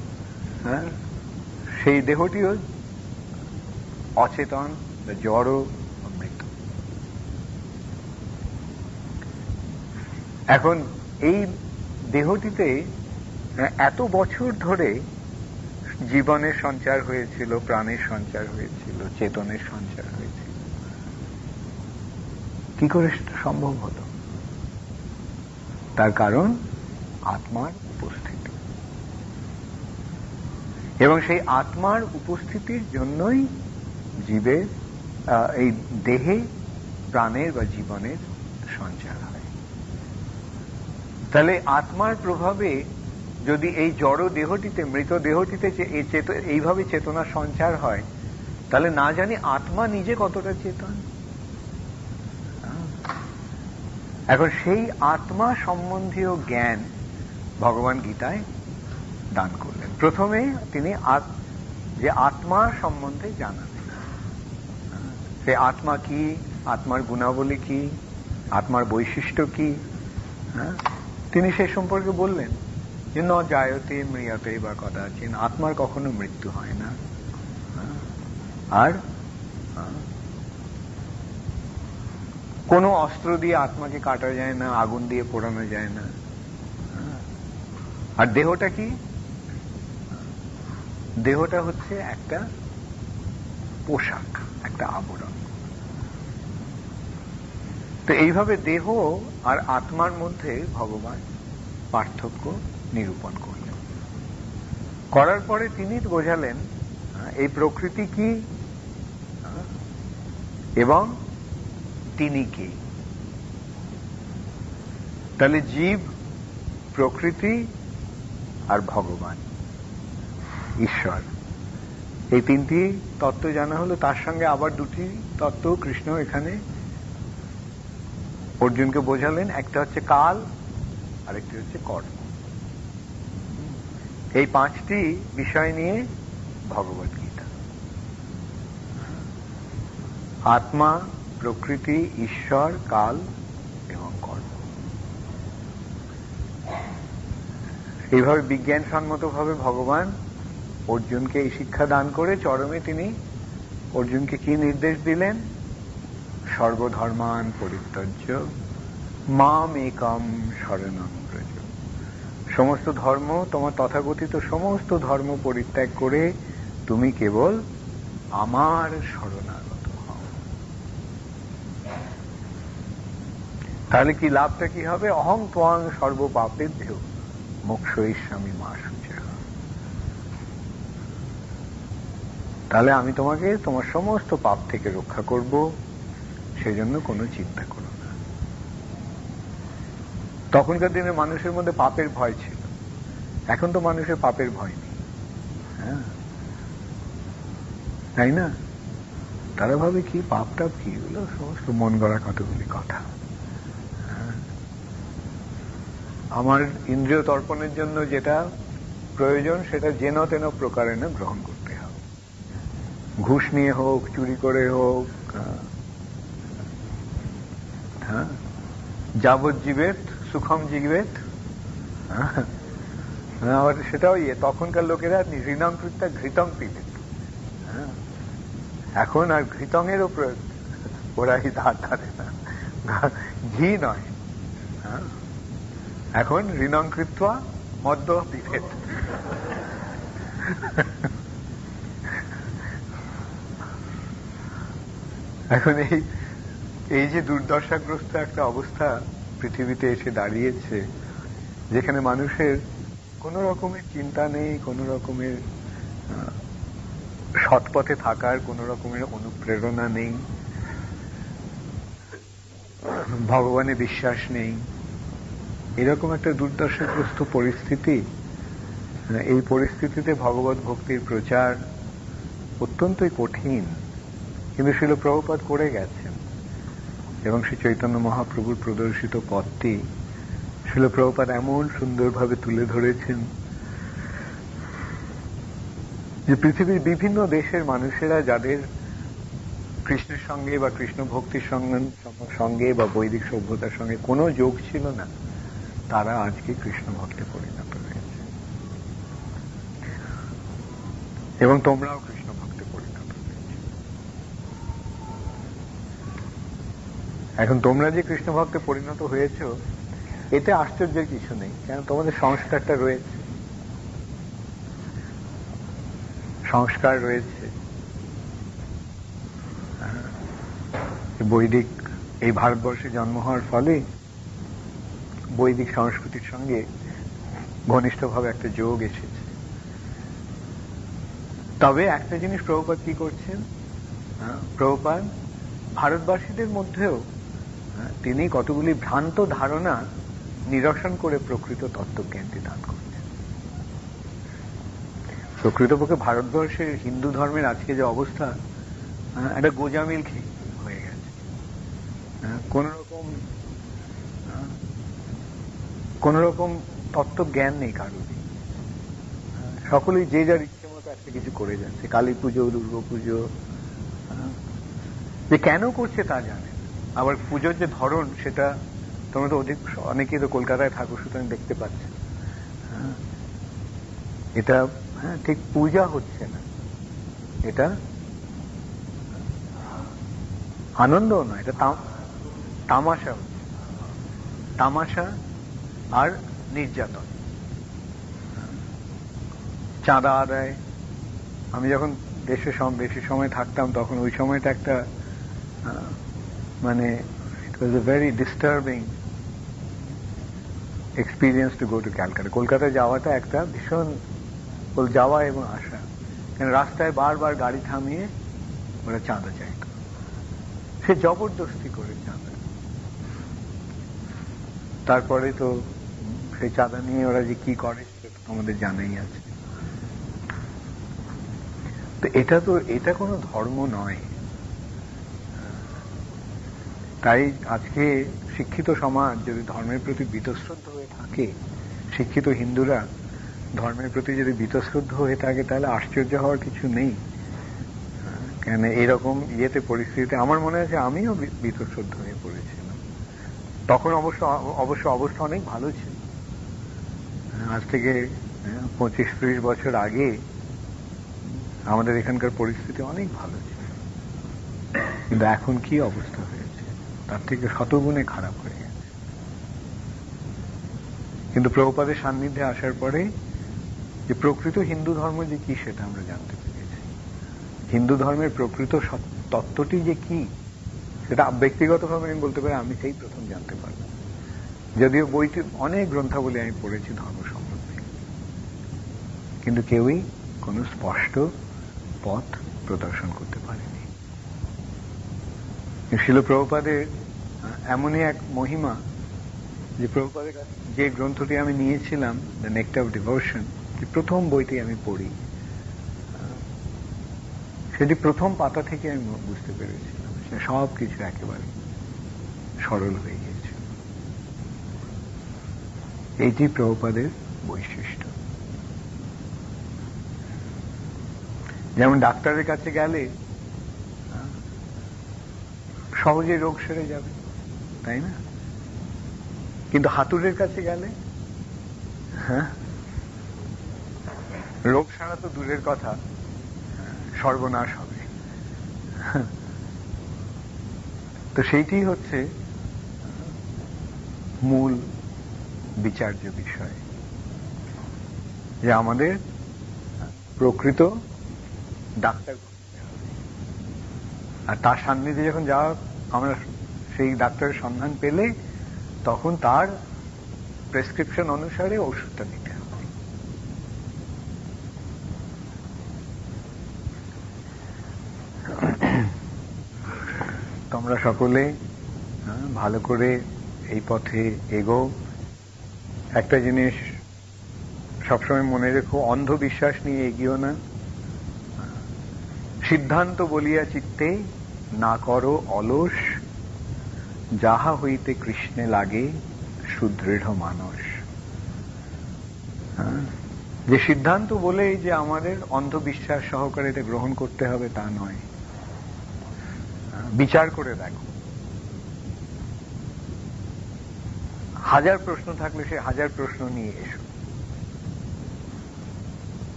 সেই দেহটিও অচেতন, জড়, মৃত। এখন এই দেহটিতে এত বছর ধরে জীবনের সঞ্চার হয়েছিল, প্রাণের সঞ্চার হয়েছিল, চেতনের সঞ্চার হয়েছিল, কি করে সেটা সম্ভব হলো? তার কারণ আত্মার উপস্থিতি, এবং সেই আত্মার উপস্থিতির জন্যই জীবের এই দেহে প্রাণের বা জীবনের সঞ্চার হয়। তাহলে আত্মার প্রভাবে যদি এই জড় দেহটিতে, মৃত দেহটিতে এইভাবে চেতনা সঞ্চার হয়, তাহলে না জানি আত্মা নিজে কতটা চেতন। এখন সেই আত্মা সম্বন্ধীয় জ্ঞান ভগবান গীতায় দান করলেন। প্রথমে তিনি যে আত্মা সম্বন্ধে জানালেন, সে আত্মা কি, আত্মার গুণাবলী কি, আত্মার বৈশিষ্ট্য কি, তিনি সে সম্পর্কে বললেন যে ন জায়তে ম্রিয়তে বা কদাচিৎ, আত্মার কখনো মৃত্যু হয় না, আর কোনো অস্ত্র দিয়ে আত্মাকে কাটা যায় না, আগুন দিয়ে পোড়ানো যায় না। আর দেহটা কি? দেহটা হচ্ছে একটা পোশাক, একটা আবরণ। তো এইভাবে দেহ আর আত্মার মধ্যে ভগবান পার্থক্য নিরূপণ করলেন। করার পরে তিনি বোঝালেন এই প্রকৃতি কি এবং তিনি কি। তাহলে জীব, প্রকৃতি আর ভগবান ঈশ্বর, এই তিনটি তত্ত্ব জানা হলো। তার সঙ্গে আবার দুটি তত্ত্ব কৃষ্ণ এখানে অর্জুনকে বোঝালেন। একটা হচ্ছে কাল, আরেকটি হচ্ছে কর্ম। এই পাঁচটি বিষয় নিয়ে ভগবত গীতা। আত্মা, প্রকৃতি, ঈশ্বর, কাল এবং কর্ম। এইভাবে বিজ্ঞানসম্মতভাবে ভগবান অর্জুনকে এই শিক্ষা দান করে চরমে তিনি অর্জুনকে কি নির্দেশ দিলেন? সর্বধর্মান পরিত্যজ্য মাম একম শরণং ব্রজ। সমস্ত ধর্ম, তোমার তথাকথিত সমস্ত ধর্ম পরিত্যাগ করে তুমি কেবল আমার শরণাগত হও। তাহলে কি লাভটা কি হবে? অহং ত্বং সর্বপাপেভ্য মোক্ষয়িষ্যামি মা শুচঃ। তাহলে আমি তোমাকে তোমার সমস্ত পাপ থেকে রক্ষা করব, সেজন্য কোনো চিন্তা করো না। তখনকার দিনে মানুষের মধ্যে পাপের ভয় ছিল, এখন তো মানুষের পাপের ভয় নেই, হ্যাঁ তাই না? তারা ভাবে কি পাপ টাপ কি, এগুলো সমস্ত মন গড়া কতগুলি কথা। আমার ইন্দ্রিয় তর্পণের জন্য যেটা প্রয়োজন সেটা যেন তেন প্রকারে না গ্রহণ করতে হবে, ঘুষ নিয়ে হোক, চুরি করে হোক, হ্যাঁ যাবজ্জীবেত সুখম জীবেত। আবার সেটাও তখনকার লোকেরা ঋণাঙ্কৃত্যা ঘৃতং পিবেত। এখন আর ঘৃতঙের উপর ওরা ধার ধারে না, ঘি নয়, এখন ঋণাঙ্কৃত্বা মদ্য পিবেত। এখন এই যে দুর্দশাগ্রস্ত একটা অবস্থা পৃথিবীতে এসে দাঁড়িয়েছে, যেখানে মানুষের কোন রকমের চিন্তা নেই, কোন রকমের সৎপথে থাকার কোন রকমের অনুপ্রেরণা নেই, ভগবানে বিশ্বাস নেই, এরকম একটা দুর্দশাগ্রস্ত পরিস্থিতি। এই পরিস্থিতিতে ভগবত ভক্তির প্রচার অত্যন্তই কঠিন, কিন্তু শ্রীল প্রভুপাদ করে গেছেন। এবং শ্রী চৈতন্য মহাপ্রভুর প্রদর্শিত পথটি শ্রীল প্রভুপাদ এমন সুন্দরভাবে তুলে ধরেছেন যে পৃথিবীর বিভিন্ন দেশের মানুষেরা, যাদের কৃষ্ণের সঙ্গে বা কৃষ্ণ ভক্তির সঙ্গে বা বৈদিক সভ্যতার সঙ্গে কোনো যোগ ছিল না, তারা আজকে কৃষ্ণ ভক্তে পরিণত হয়েছে। এবং তোমরাও কৃষ্ণ ভক্তে পরিণত হয়েছে। এখন তোমরা যে কৃষ্ণ ভক্তে পরিণত হয়েছ, এতে আশ্চর্যের কিছু নেই, কারণ তোমাদের সংস্কারটা রয়েছে। সংস্কার রয়েছে, বৈদিক এই ভারতবর্ষে জন্ম হওয়ার ফলে বৈদিক সংস্কৃতির সঙ্গে ঘনিষ্ঠভাবে একটা যোগ এসেছে। তবে একটা জিনিস প্রভুপাদ কি করছেন, প্রভুপাদ ভারতবাসীদের মধ্যেও তিনি কতগুলি ভ্রান্ত ধারণা নিরসন করে প্রকৃত তত্ত্বজ্ঞানটি দান করছেন। প্রকৃতপক্ষে ভারতবর্ষের হিন্দু ধর্মের আজকে যে অবস্থা, একটা গোজামিল হয়ে গেছে। কোন রকম তত্ত্বজ্ঞান নেই কারোর। সকলেই যে যার ইচ্ছে মতো একটা কিছু করে যাচ্ছে। কালী পুজো, দুর্গা পুজো, যে কেন করছে তা জানে। আবার পুজোর যে ধরন, সেটা তোমরা তো অনেকেই তো কলকাতায় থাকো, সুতরাং দেখতে পাচ্ছ। এটা ঠিক পূজা হচ্ছে না, এটা আনন্দ নয়, এটা তামাশা হচ্ছে। তামাশা আর নির্যাতন, চাঁদা আদায়। আমি যখন দেশে বেশি সময় থাকতাম, তখন ওই সময়টা একটা মানে it was a very disturbing experience to go to Calcutta. কলকাতায় যাওয়াটা একটা ভীষণ, যাওয়া এবং আসা, কারণ রাস্তায় বারবার গাড়ি থামিয়ে ওরা চাঁদা চাইত। সে জবরদস্তি করে চাঁদা। তারপরে তো সেই চাঁদা নিয়ে ওরা যে কি করে সেটা তো আমাদের জানাই আছে। তো এটা কোনো ধর্ম নয়। তাই আজকে শিক্ষিত সমাজ যদি ধর্মের প্রতি বীতশ্রদ্ধ হয়ে থাকে, শিক্ষিত হিন্দুরা ধর্মের প্রতি যদি বীতশ্রদ্ধ হয়ে থাকে, তাহলে আশ্চর্য হওয়ার কিছু নেই। কেন এরকম পরিস্থিতিতে আমার মনে আছে আমিও বীতশ্রদ্ধ হয়ে পড়েছিলাম। তখন অবশ্য অবস্থা অনেক ভালো ছিল। আজ থেকে 25-30 বছর আগে আমাদের এখানকার পরিস্থিতি অনেক ভালো ছিল, কিন্তু এখন কি অবস্থা হয়েছে, তার থেকে শতগুণে খারাপ হয়ে গেছে। কিন্তু প্রভুপাদের সান্নিধ্যে আসার পরে যে প্রকৃত হিন্দু ধর্ম যে কি, সেটা আমরা জানতে পেরেছি। হিন্দু ধর্মের প্রকৃত তত্ত্বটি যে কি, সেটা ব্যক্তিগতভাবে আমি বলতে পারি আমি সেই প্রথম জানতে পারলাম। যদিও বইটি অনেক গ্রন্থাবলী আমি পড়েছি ধর্ম সম্বন্ধে, কিন্তু কেউই কোনো স্পষ্ট পথ প্রদর্শন করতে পারেনি। শিল প্রভুপাদের এমনই এক মহিমা যে প্রভুপাদের যে গ্রন্থটি আমি নিয়েছিলাম, দ্য নেক্টার অফ ডিভোশন, যে প্রথম বইটি আমি পড়ি, সেটি প্রথম পাতা থেকে আমি বুঝতে পেরেছিলাম সব কিছু একেবারে সরল হয়ে গিয়েছে। এইটি প্রভুপাদের বৈশিষ্ট্য। যেমন ডাক্তারের কাছে গেলে সহজে রোগ সেরে যাবে, তাই না? কিন্তু হাতুড়ের কাছে গেলে রোগ সারা তো দূরের কথা, সর্বনাশ হবে। তো সেইটি হচ্ছে মূল বিচার্য বিষয়, যে আমাদের প্রকৃত ডাক্তার খুঁজতে হবে। আর তার সান্নিধ্যে যখন যাওয়া, আমরা সেই ডাক্তারের সন্ধান পেলে তখন তার প্রেসক্রিপশন অনুসারে ওষুধটা নিতে হবে। তোমরা সকলে ভালো করে এই পথে এগো। একটা জিনিস সবসময় মনে রেখো, অন্ধবিশ্বাস নিয়ে এগিয়েও না। সিদ্ধান্ত বলিয়া চিত্তে না করো অলস, যাহা হইতে কৃষ্ণে লাগে সুদৃঢ় মানস। যে সিদ্ধান্ত বলেই যে আমাদের অন্ধবিশ্বাস সহকারে এটা গ্রহণ করতে হবে তা নয়। বিচার করে দেখো, হাজার প্রশ্ন থাকলে সে হাজার প্রশ্ন নিয়ে এসো,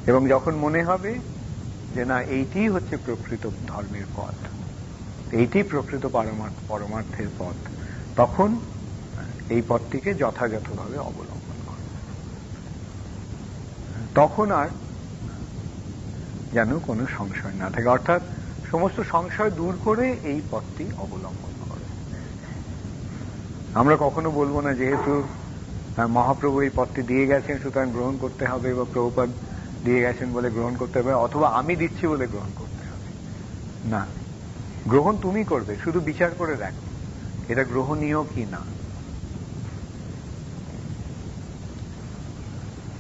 এবং যখন মনে হবে যে না এইটি হচ্ছে প্রকৃত ধর্মের পথ, এইটি প্রকৃত পরমার্থের পথ, তখন এই পথটিকে যথাযথভাবে অবলম্বন করো। তখন আর যেন কোনো সংশয় না থাকে, অর্থাৎ সমস্ত সংশয় দূর করে এই পথটি অবলম্বন করে। আমরা কখনো বলবো না যেহেতু মহাপ্রভু এই পথটি দিয়ে গেছেন সুতরাং গ্রহণ করতে হবে, বা প্রভুপাদ দিয়ে গেছেন বলে গ্রহণ করতে হবে, অথবা আমি দিচ্ছি বলে গ্রহণ করতে হবে। না, গ্রহণ তুমি করবে, শুধু বিচার করে দেখো এটা গ্রহণীয় কি না।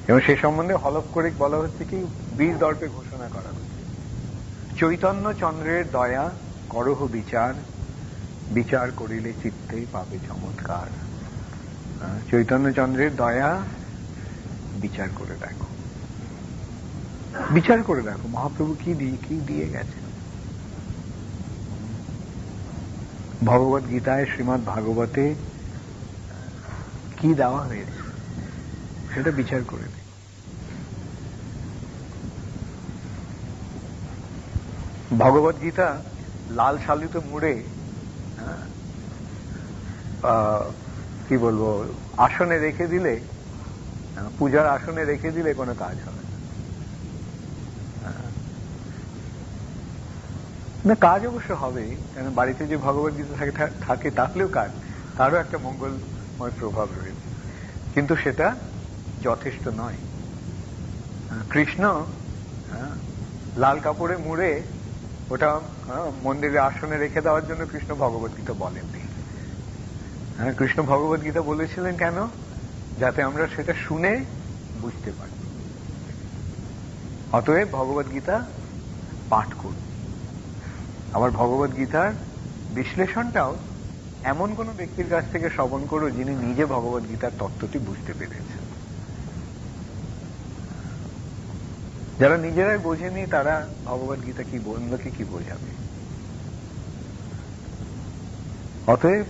এবং সে সম্বন্ধে হলফ করে বলা হচ্ছে কি, বীর দর্পে ঘোষণা করা হচ্ছে, চৈতন্য চন্দ্রের দয়া করহ বিচার, বিচার করিলে চিত্তে পাবে চমৎকার। চৈতন্য চন্দ্রের দয়া বিচার করে দেখো, বিচার করে দেখো মহাপ্রভু কি দিয়ে গেছেন। ভগবত গীতায়, শ্রীমৎ ভাগবতে কি দেওয়া হয়েছে সেটা বিচার করে দেখো। ভগবত গীতা লাল শালিত মুড়ে কি বলবো আসনে রেখে দিলে, পূজার আসনে রেখে দিলে কোনো কাজ হবে না। কাজ অবশ্য হবে, কারণ বাড়িতে যে ভগবত গীতা থাকে তাহলেও কাজ, তারও একটা মঙ্গলময় প্রভাব রয়েছে, কিন্তু সেটা যথেষ্ট নয়। কৃষ্ণ লাল কাপড়ে মুড়ে ওটা মন্দিরে আসনে রেখে দেওয়ার জন্য কৃষ্ণ ভগবত গীতা বলেননি। কৃষ্ণ ভগবত গীতা বলেছিলেন কেন? যাতে আমরা সেটা শুনে বুঝতে পারি। অতএব ভগবত গীতা পাঠ করুন। আবার ভগবত গীতার বিশ্লেষণটাও এমন কোন ব্যক্তির কাছ থেকে শ্রবণ করো যিনি নিজে ভগবত গীতার তত্ত্বটি বুঝতে পেরেছেন। যারা নিজেরাই বোঝেনি তারা ভগবত গীতা কি অন্যকে কি বোঝাবে? অতএব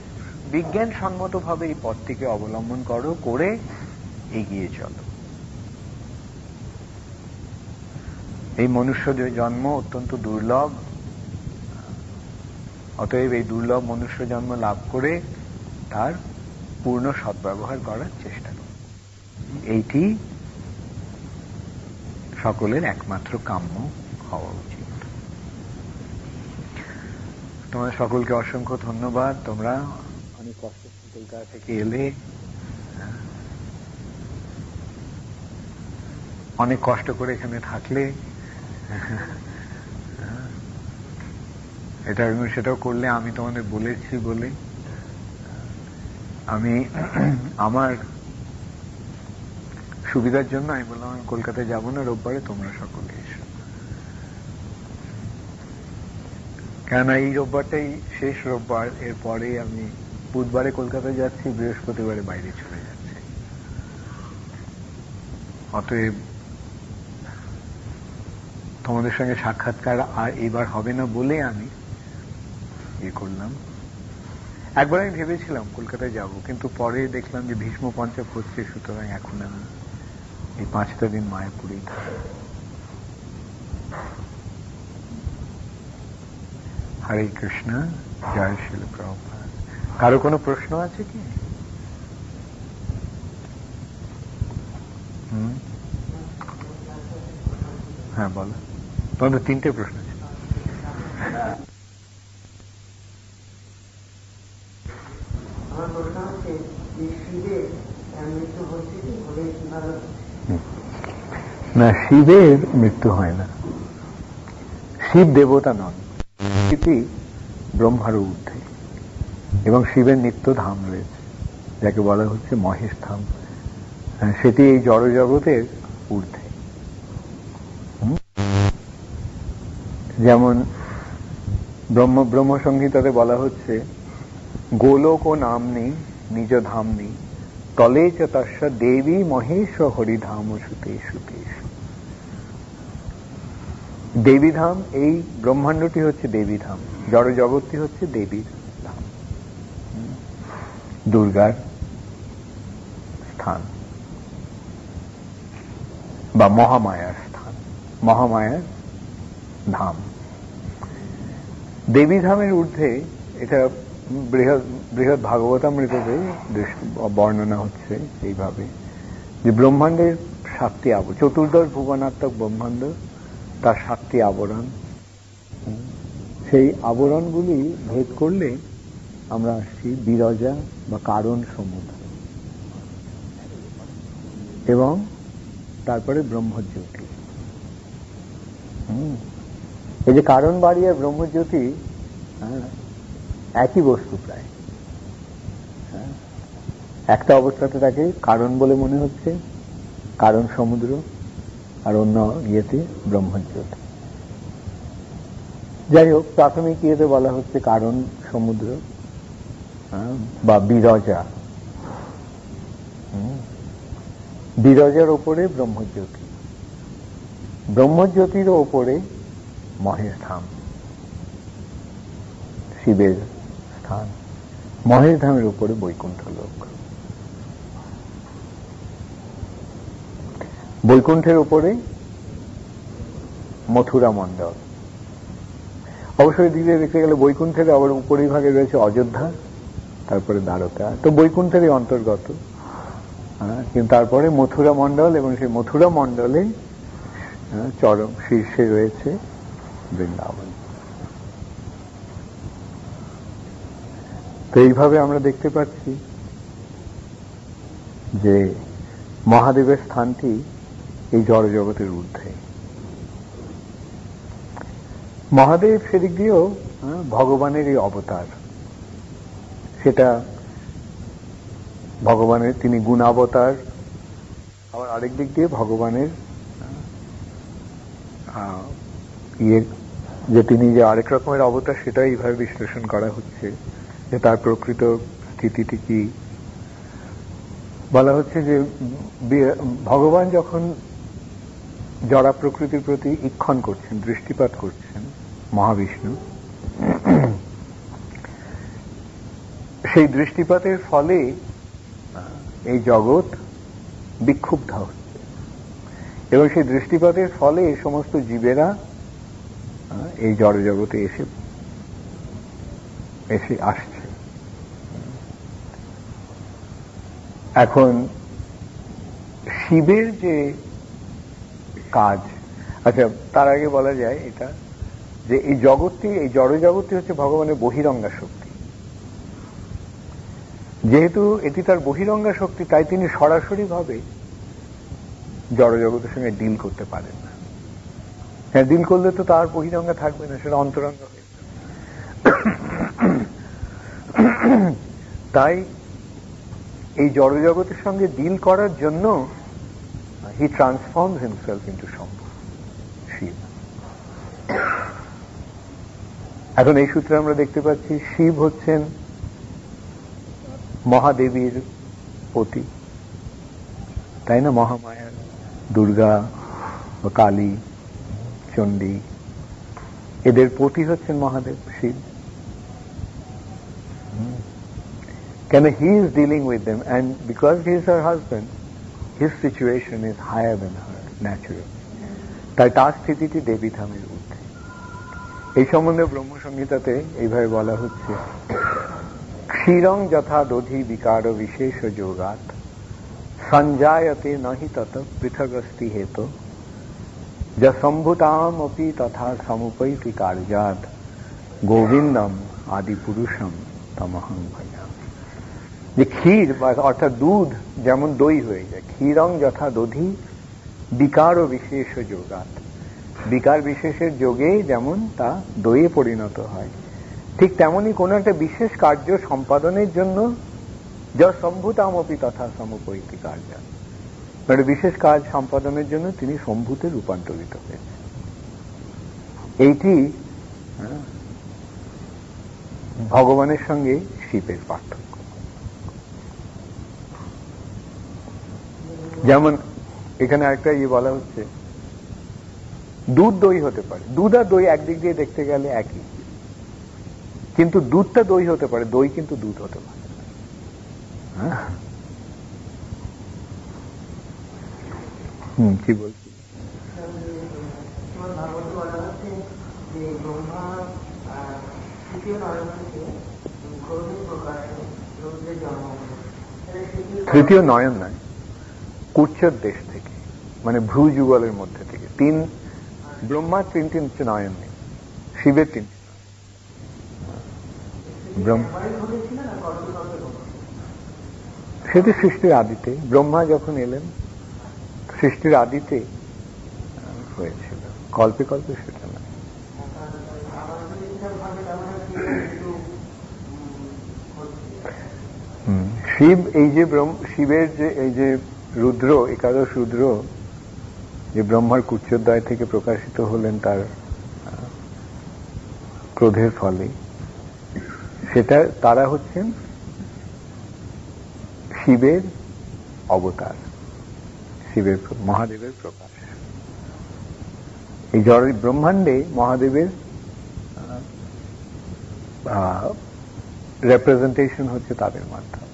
বিজ্ঞান সম্মত ভাবে এই পথটিকে অবলম্বন করো, করে এগিয়ে চলো। এই মনুষ্য জন্ম অত্যন্ত দুর্লভ, অতএব এই দুর্লভ মনুষ্য জন্ম লাভ করে তার পূর্ণ সদ্ব্যবহার করার চেষ্টা করো। এইটি সকলের একমাত্র কাম্য হওয়া উচিত। তোমার সকলকে অসংখ্য ধন্যবাদ। তোমরা অনেক কষ্ট কলকাতা থেকে এলে, অনেক কষ্ট করে এখানে থাকলে, এটা সেটাও করলে। আমি তোমাদের বলেছি বলে আমি আমার সুবিধার জন্য আমি বললাম আমি কলকাতায় যাবো না রোববারে, তোমরা সকলে এসো। কেননা এই রোববারটাই শেষ রোববার, এরপরে আমি বুধবারে কলকাতায় যাচ্ছি, বৃহস্পতিবারে বাইরে চলে যাচ্ছি। অতএব তোমাদের সঙ্গে সাক্ষাৎকার আর এবার হবে না বলে আমি ইয়ে করলাম। একবার আমি ভেবেছিলাম কলকাতায় যাব, কিন্তু পরে দেখলাম যে ভীষ্ম পঞ্চক হচ্ছে, সুতরাং এখন আমি এই 5টা দিন মায়াপুরেই থাকি। হরে কৃষ্ণ, জয় শিল প্রভুপাদ। কারো কোনো প্রশ্ন আছে কি? হ্যাঁ বলো, তোমাদের 3টে প্রশ্ন আছে। না, শিবের মৃত্যু হয় না। শিব দেবতা নন, সেটি ব্রহ্মার ঊর্ধ্বে, এবং শিবের নিত্য ধাম রয়েছে যাকে বলা হচ্ছে মহেশ ধাম। সেটি এই জড় জগতের ঊর্ধ্বে। যেমন ব্রহ্মসংহিতাতে বলা হচ্ছে গোলোক ও নামনি নিজ ধামনি তলে চ তস্য দেবী মহেশ হরিধাম সুতেষু তেষু। দেবীধাম, এই ব্রহ্মাণ্ডটি হচ্ছে দেবীধাম, জড় জগৎটি হচ্ছে দেবীর ধাম, দুর্গার স্থান বা মহামায়ার স্থান, মহামায়ার ধাম। দেবীধামের ঊর্ধ্বে, এটা বৃহৎ ভাগবতামৃততে বর্ণনা হচ্ছে এইভাবে যে ব্রহ্মাণ্ডের 7টি চতুর্দশ ভুবনাত্মক ব্রহ্মাণ্ড তার 7টি আবরণ। সেই আবরণগুলি ভেদ করলে আমরা আসছি বিরজা বা কারণ সমুদ্র, এবং তারপরে ব্রহ্মজ্যোতি। এই যে কারণ বাড়ি আর ব্রহ্মজ্যোতি একই বস্তু প্রায়। একটা অবস্থাতে তাকে কারণ বলে মনে হচ্ছে, কারণ সমুদ্র, আর অন্য ইয়েতে ব্রহ্মজ্যোতি। যাই হোক, প্রাথমিক ইয়েতে বলা হচ্ছে কারণ সমুদ্র বা বিরজা। বিরজার ওপরে ব্রহ্মজ্যোতি, ব্রহ্মজ্যোতির ওপরে মহেশ ধাম, শিবের স্থান। মহেশ ধামের উপরে বৈকুণ্ঠ লোক, বৈকুণ্ঠের উপরে মথুরা মণ্ডল। অবশ্যই দিকে দেখতে গেলে বৈকুণ্ঠের আবার উপরের ভাগে রয়েছে অযোধ্যা, তারপরে দ্বারকা, তো বৈকুণ্ঠেরই অন্তর্গত। কিন্তু তারপরে মথুরা মণ্ডল, এবং সেই মথুরা মণ্ডলে চরম শীর্ষে রয়েছে বৃন্দাবন। তো এইভাবে আমরা দেখতে পাচ্ছি যে মহাদেবের স্থানটি এই জড় জগতের ঊর্ধ্বে। মহাদেব সেদিক দিয়েও ভগবানেরই অবতার। সেটা ভগবানের, তিনি গুণাবতার, আবার আরেক দিক দিয়ে ভগবানের ইয়ে, যে তিনি যে আরেক রকমের অবতার, সেটা এইভাবে বিশ্লেষণ করা হচ্ছে যে তার প্রকৃত স্থিতিটি কি। বলা হচ্ছে যে ভগবান যখন জড়া প্রকৃতির প্রতি ঈক্ষণ করছেন, দৃষ্টিপাত করছেন, মহাবিষ্ণু, সেই দৃষ্টিপাতের ফলে এই জগৎ বিক্ষুব্ধ হচ্ছে, এবং সেই দৃষ্টিপাতের ফলে এই সমস্ত জীবেরা এই জড় জগতে এসে আসছে। এখন শিবের যে কাজ, আচ্ছা তার আগে বলা যায় এটা যে এই জগৎটি, এই জড় জগৎটি হচ্ছে ভগবানের বহিরঙ্গা শক্তি। যেহেতু এটি তার বহিরঙ্গা শক্তি, তাই তিনি সরাসরি ভাবে জড় জগতের সঙ্গে ডিল করতে পারেন না। হ্যাঁ, ডিল করলে তো তার বহিরঙ্গা থাকবে না, সেটা অন্তরঙ্গা হয়ে যাবে। তাই এই জড় জগতের সঙ্গে ডিল করার জন্য he transforms himself into Shambhu, Shiva. এখন এই সূত্রে আমরা দেখতে পাচ্ছি শিব হচ্ছেন মহাদেবীর পতি, তাই না? মহামায়া, দুর্গা, কালী, চণ্ডী, এদের পতি হচ্ছেন মহাদেব, শিব। কেন? He is dealing with them, and because he is her husband, his situation is higher than her natural. তাই তার স্থিতিটি দেবী ধামের ঊর্ধ্বে। এই সম্বন্ধে ব্রহ্মসংহিতাতে এইভাবে বলা হচ্ছে, ক্ষীরং যথা দধি বিকার বিশেষ যোগাত সঞ্জায়তে নহি তত পৃথগস্তি হেতু যা সম্ভুতাম অপি তথা সমুপৈতি কার্যাৎ গোবিন্দম আদি পুরুষম তমহং ভজামি। যে ক্ষীর অর্থাৎ দুধ যেমন দই হয়ে যায়, ক্ষীরং যথা দধি বিকার ও বিশেষ যোগাত, বিকার বিশেষের যোগে যেমন তা দইয়ে পরিণত হয়, ঠিক তেমনি কোন একটা বিশেষ কার্য সম্পাদনের জন্য যা সম্ভূতামপি তথা সমুপৈতি কার্য, মানে বিশেষ কাজ সম্পাদনের জন্য তিনি সম্ভূতে রূপান্তরিত হয়েছে। এইটি ভগবানের সঙ্গে শিবের পার্থক্য। যেমন এখানে একটা বলা হচ্ছে, দুধ দই হতে পারে, দুধ আর দই একদিক দিয়ে দেখতে গেলে একই, কিন্তু দুধটা দই হতে পারে, দই কিন্তু দুধ হতে পারে। কি বলছি? তৃতীয় নয়ন নয়, কুচ্চর দেশ থেকে, মানে ভ্রু যুগলের মধ্যে থেকে ব্রহ্মার তিনটি নয়ন নেই, শিবের তিনটি। সেটি সৃষ্টির আদিতে, ব্রহ্মা যখন এলেন সৃষ্টির আদিতে হয়েছিল, কল্পে কল্পে সেটা না। শিব, এই যে শিবের যে এই যে রুদ্র, একাদশ রুদ্র যে ব্রহ্মার কুচ্চোদ্দয় থেকে প্রকাশিত হলেন তার ক্রোধের ফলে, সেটা তারা হচ্ছেন শিবের অবতার, শিবের মহাদেবের প্রকাশ। এই জড় ব্রহ্মাণ্ডে মহাদেবের রেপ্রেজেন্টেশন হচ্ছে তাদের মাধ্যমে।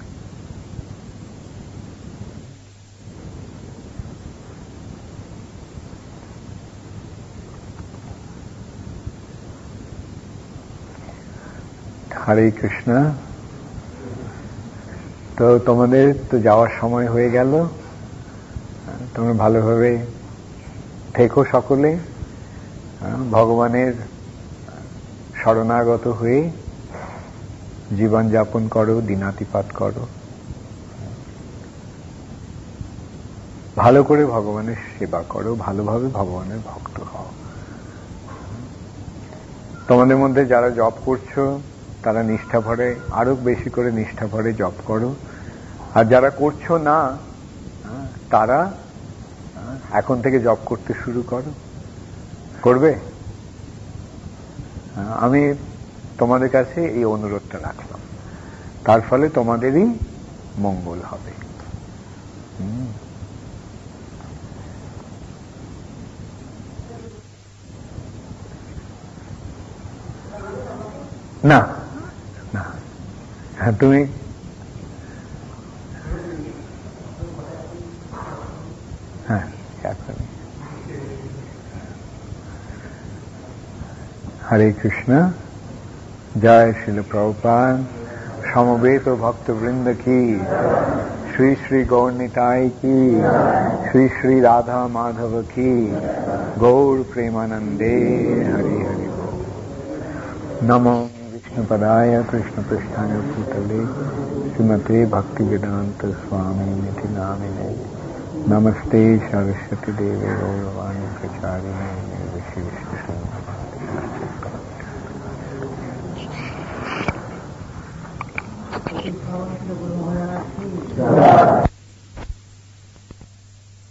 হরে কৃষ্ণ। তো তোমাদের তো যাওয়ার সময় হয়ে গেল, তোমরা ভালোভাবে থেকো সকলে, ভগবানের শরণাগত হয়ে জীবন যাপন করো, দিনাতিপাত করো, ভালো করে ভগবানের সেবা করো, ভালোভাবে ভগবানের ভক্ত হও। তোমাদের মধ্যে যারা জপ করছো তারা নিষ্ঠা ভরে, আরো বেশি করে নিষ্ঠা ভরে জপ করো। আর যারা করছো না তারা এখন থেকে জপ করতে শুরু করো, করবে। আমি তোমাদের কাছে এই অনুরোধটা রাখলাম, তার ফলে তোমাদেরই মঙ্গল হবে। না না, তুমি হ্যাঁ, হরে কৃষ্ণ। জয় শিল প্রভুপাদ। সমবেত ভক্তবৃন্দ কি, শ্রী শ্রী গৌর নিতাই কি, শ্রী শ্রী রাধা মাধব কি, গৌর প্রেমানন্দে। হরি হরি বল। নমো विष्णुपदाय कृष्णपृष्ठाय भूतले श्रीमते भक्तिवेदांत स्वामी निधि नामिने। नमस्ते सरस्वती देवे गौरवाणी प्रचारिणे निर्विशेष।